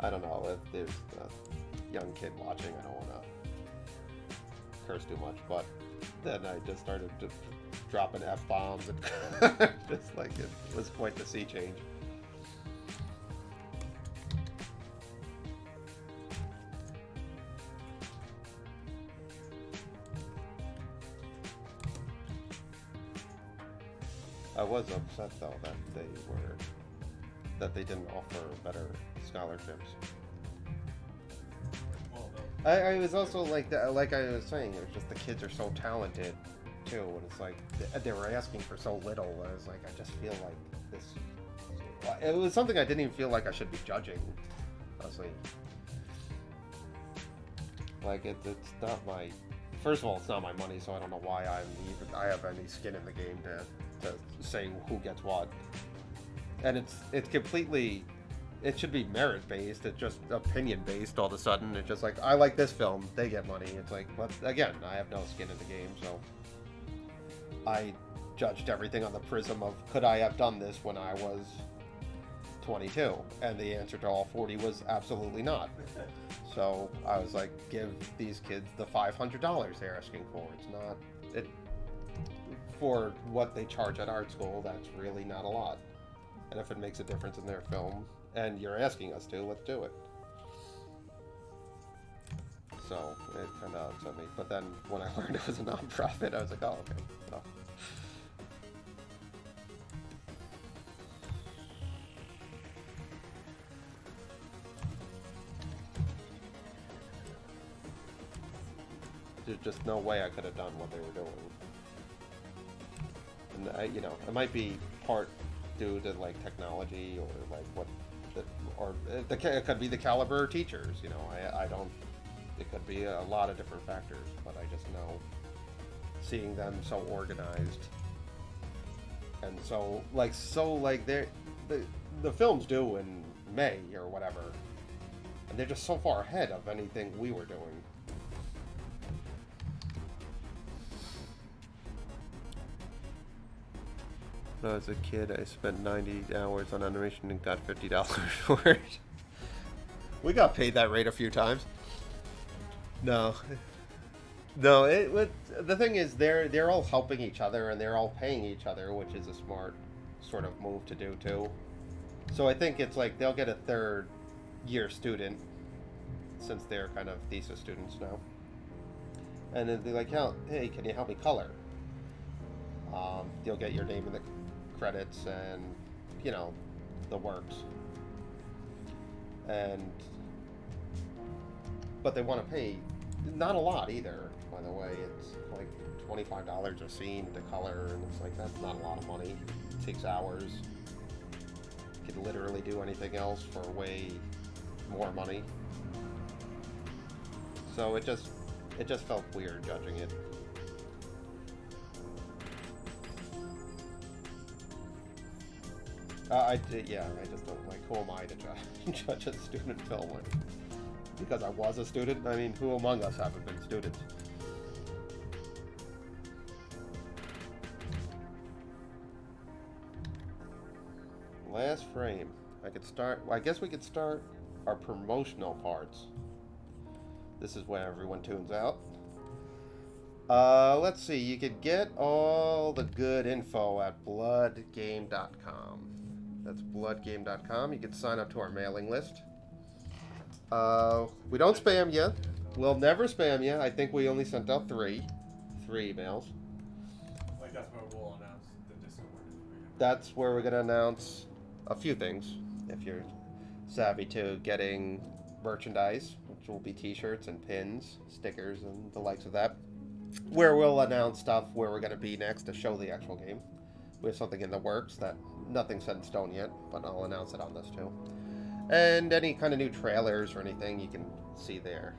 I don't know if there's a young kid watching. I don't want to curse too much, but then I just started to dropping F-bombs and just like it was quite the sea change. I was upset though that they didn't offer better scholarships. I was also like I was saying, it was just the kids are so talented too, and it's like they were asking for so little. I was like, I just feel like this. It was something I didn't even feel like I should be judging. Honestly, like it's not my. First of all, it's not my money, so I don't know why I have any skin in the game to say who gets what. And it's completely, it should be merit based. It's just opinion based. All of a sudden, it's just like, I like this film, they get money. It's like, but again, I have no skin in the game, so I judged everything on the prism of could I have done this when I was 22, and the answer to all 40 was absolutely not. So I was like, give these kids the $500 they're asking for. It's not it for what they charge at art school. That's really not a lot. And if it makes a difference in their film, and you're asking us to, let's do it. So it kind of upset me. But then when I learned it was a nonprofit, I was like, oh, okay. So. There's just no way I could have done what they were doing. And it might be part due to like technology or like it could be the caliber of teachers. I don't. It could be a lot of different factors, but I just know seeing them so organized and the film's due in May or whatever, and they're just so far ahead of anything we were doing. When I was a kid, I spent 90 hours on animation and got $50 for it. We got paid that rate a few times. No. The thing is, they're all helping each other and they're all paying each other, which is a smart sort of move to do too. So I think it's like they'll get a third year student since they're kind of thesis students now, and then they're like, hey, can you help me color? You'll get your name in the credits and the works, but they want to pay not a lot either, by the way. It's like $25 a scene to color, and it's like that's not a lot of money. It takes hours. You could literally do anything else for way more money. So it just felt weird judging it. I just don't like, who am I to judge a student film? Because I was a student? I mean, who among us haven't been students? Last frame. I guess we could start our promotional parts. This is where everyone tunes out. Let's see, you could get all the good info at bloodgame.com. That's bloodgame.com. You can sign up to our mailing list. We don't spam you. We'll never spam you. I think we only sent out three emails. Like that's where we'll announce the Discord. That's where we're going to announce a few things. If you're savvy to getting merchandise, which will be t-shirts and pins, stickers, and the likes of that. Where we'll announce stuff where we're going to be next to show the actual game. We have something in the works that nothing's set in stone yet, but I'll announce it on this too. And any kind of new trailers or anything you can see there.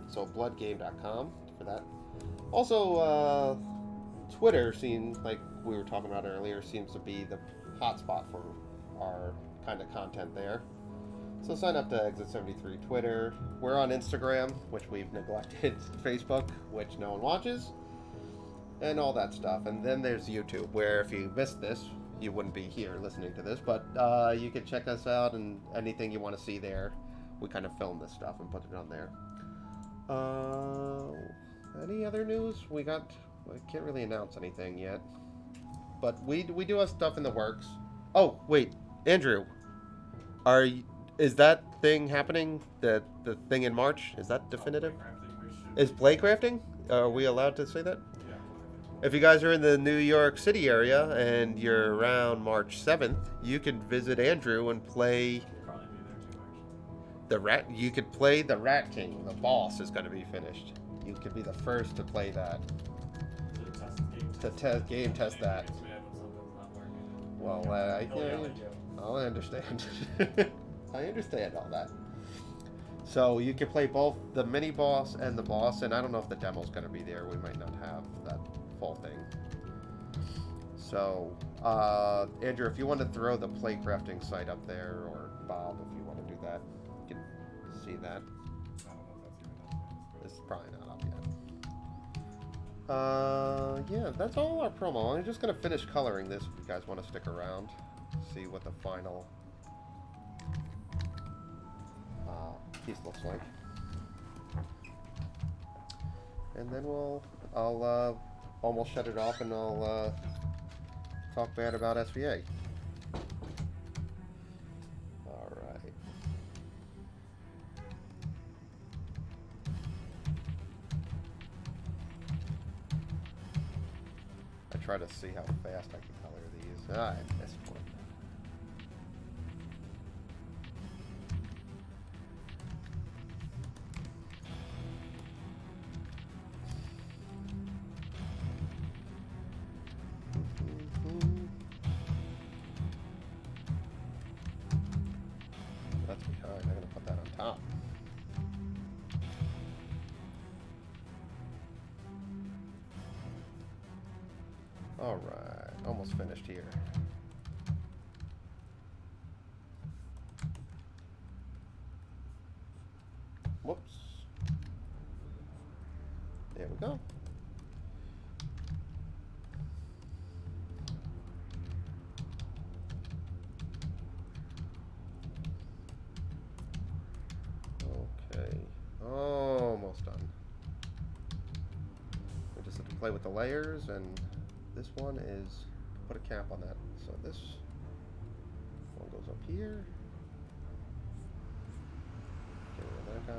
So bloodgame.com for that. Also, Twitter seems like we were talking about earlier, seems to be the hotspot for our kind of content there. So sign up to Exit 73 Twitter. We're on Instagram, which we've neglected, Facebook, which no one watches, and all that stuff. And then there's YouTube, where if you missed this, you wouldn't be here listening to this, but you can check us out and anything you want to see there. We kind of film this stuff and put it on there. Any other news? I can't really announce anything yet, but we do have stuff in the works. Oh, wait, Andrew, is that thing happening? The thing in March? Is that definitive? Is playcrafting? Are we allowed to say that? Yeah. If you guys are in the New York City area and you're around March 7th, you can visit Andrew and play Probably be there too, actually. the Rat. You could play the Rat King. The boss is going to be finished. You could be the first to play that. To game test that. Well, I understand. I understand all that. So you can play both the mini boss and the boss, and I don't know if the demo's going to be there. We might not have that full thing. So, Andrew, if you want to throw the play crafting site up there, or Bob, if you want to do that, you can see that. I don't know if that's even up yet. It's probably not up yet. Yeah, that's all our promo. I'm just gonna finish coloring this if you guys want to stick around. See what the final piece looks like. And then I'll almost shut it off and I'll talk bad about SVA. Alright. I try to see how fast I can color these. I missed one. That's behind. I'm gonna put that on top. Alright, almost finished here. Whoops. There we go. Okay, almost done. We just have to play with the layers, and this one is put a cap on that. So this one goes up here. Get rid of that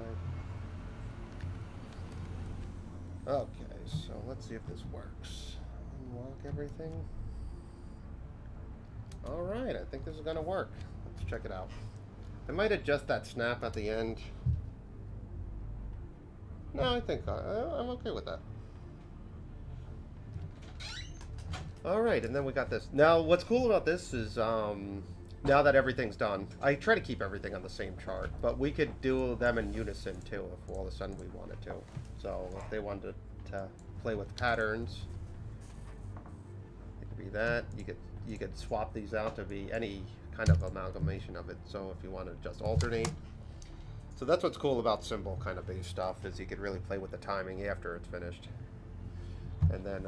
guy. Okay, so let's see if this works. Unlock everything. Alright, I think this is gonna work. Let's check it out. I might adjust that snap at the end. No, I think I'm okay with that. Alright, and then we got this. Now, what's cool about this is, now that everything's done, I try to keep everything on the same chart, but we could do them in unison too if all of a sudden we wanted to. So, if they wanted to play with patterns, it could be that. You could swap these out to be any kind of amalgamation of it. So, if you want to just alternate. So that's what's cool about symbol kind of based stuff, is you could really play with the timing after it's finished. And then,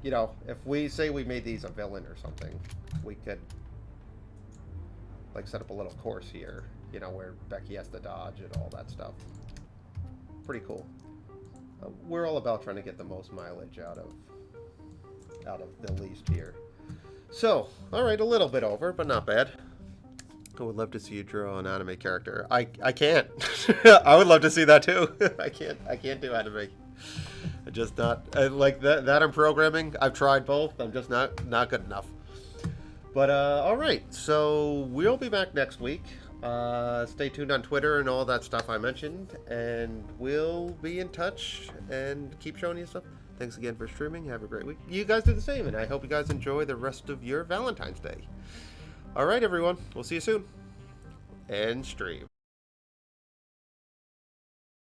you know, if we say we made these a villain or something, we could like set up a little course here, you know, where Becky has to dodge and all that stuff. Pretty cool. We're all about trying to get the most mileage out of the least here. So, all right, a little bit over, but not bad. I would love to see you draw an anime character. I can't. I would love to see that too. I can't do anime. I just not like that. I'm programming. I've tried both. I'm just not good enough. But all right. So we'll be back next week. Stay tuned on Twitter and all that stuff I mentioned, and we'll be in touch and keep showing you stuff. Thanks again for streaming. Have a great week. You guys do the same, and I hope you guys enjoy the rest of your Valentine's Day. All right, everyone. We'll see you soon. And stream.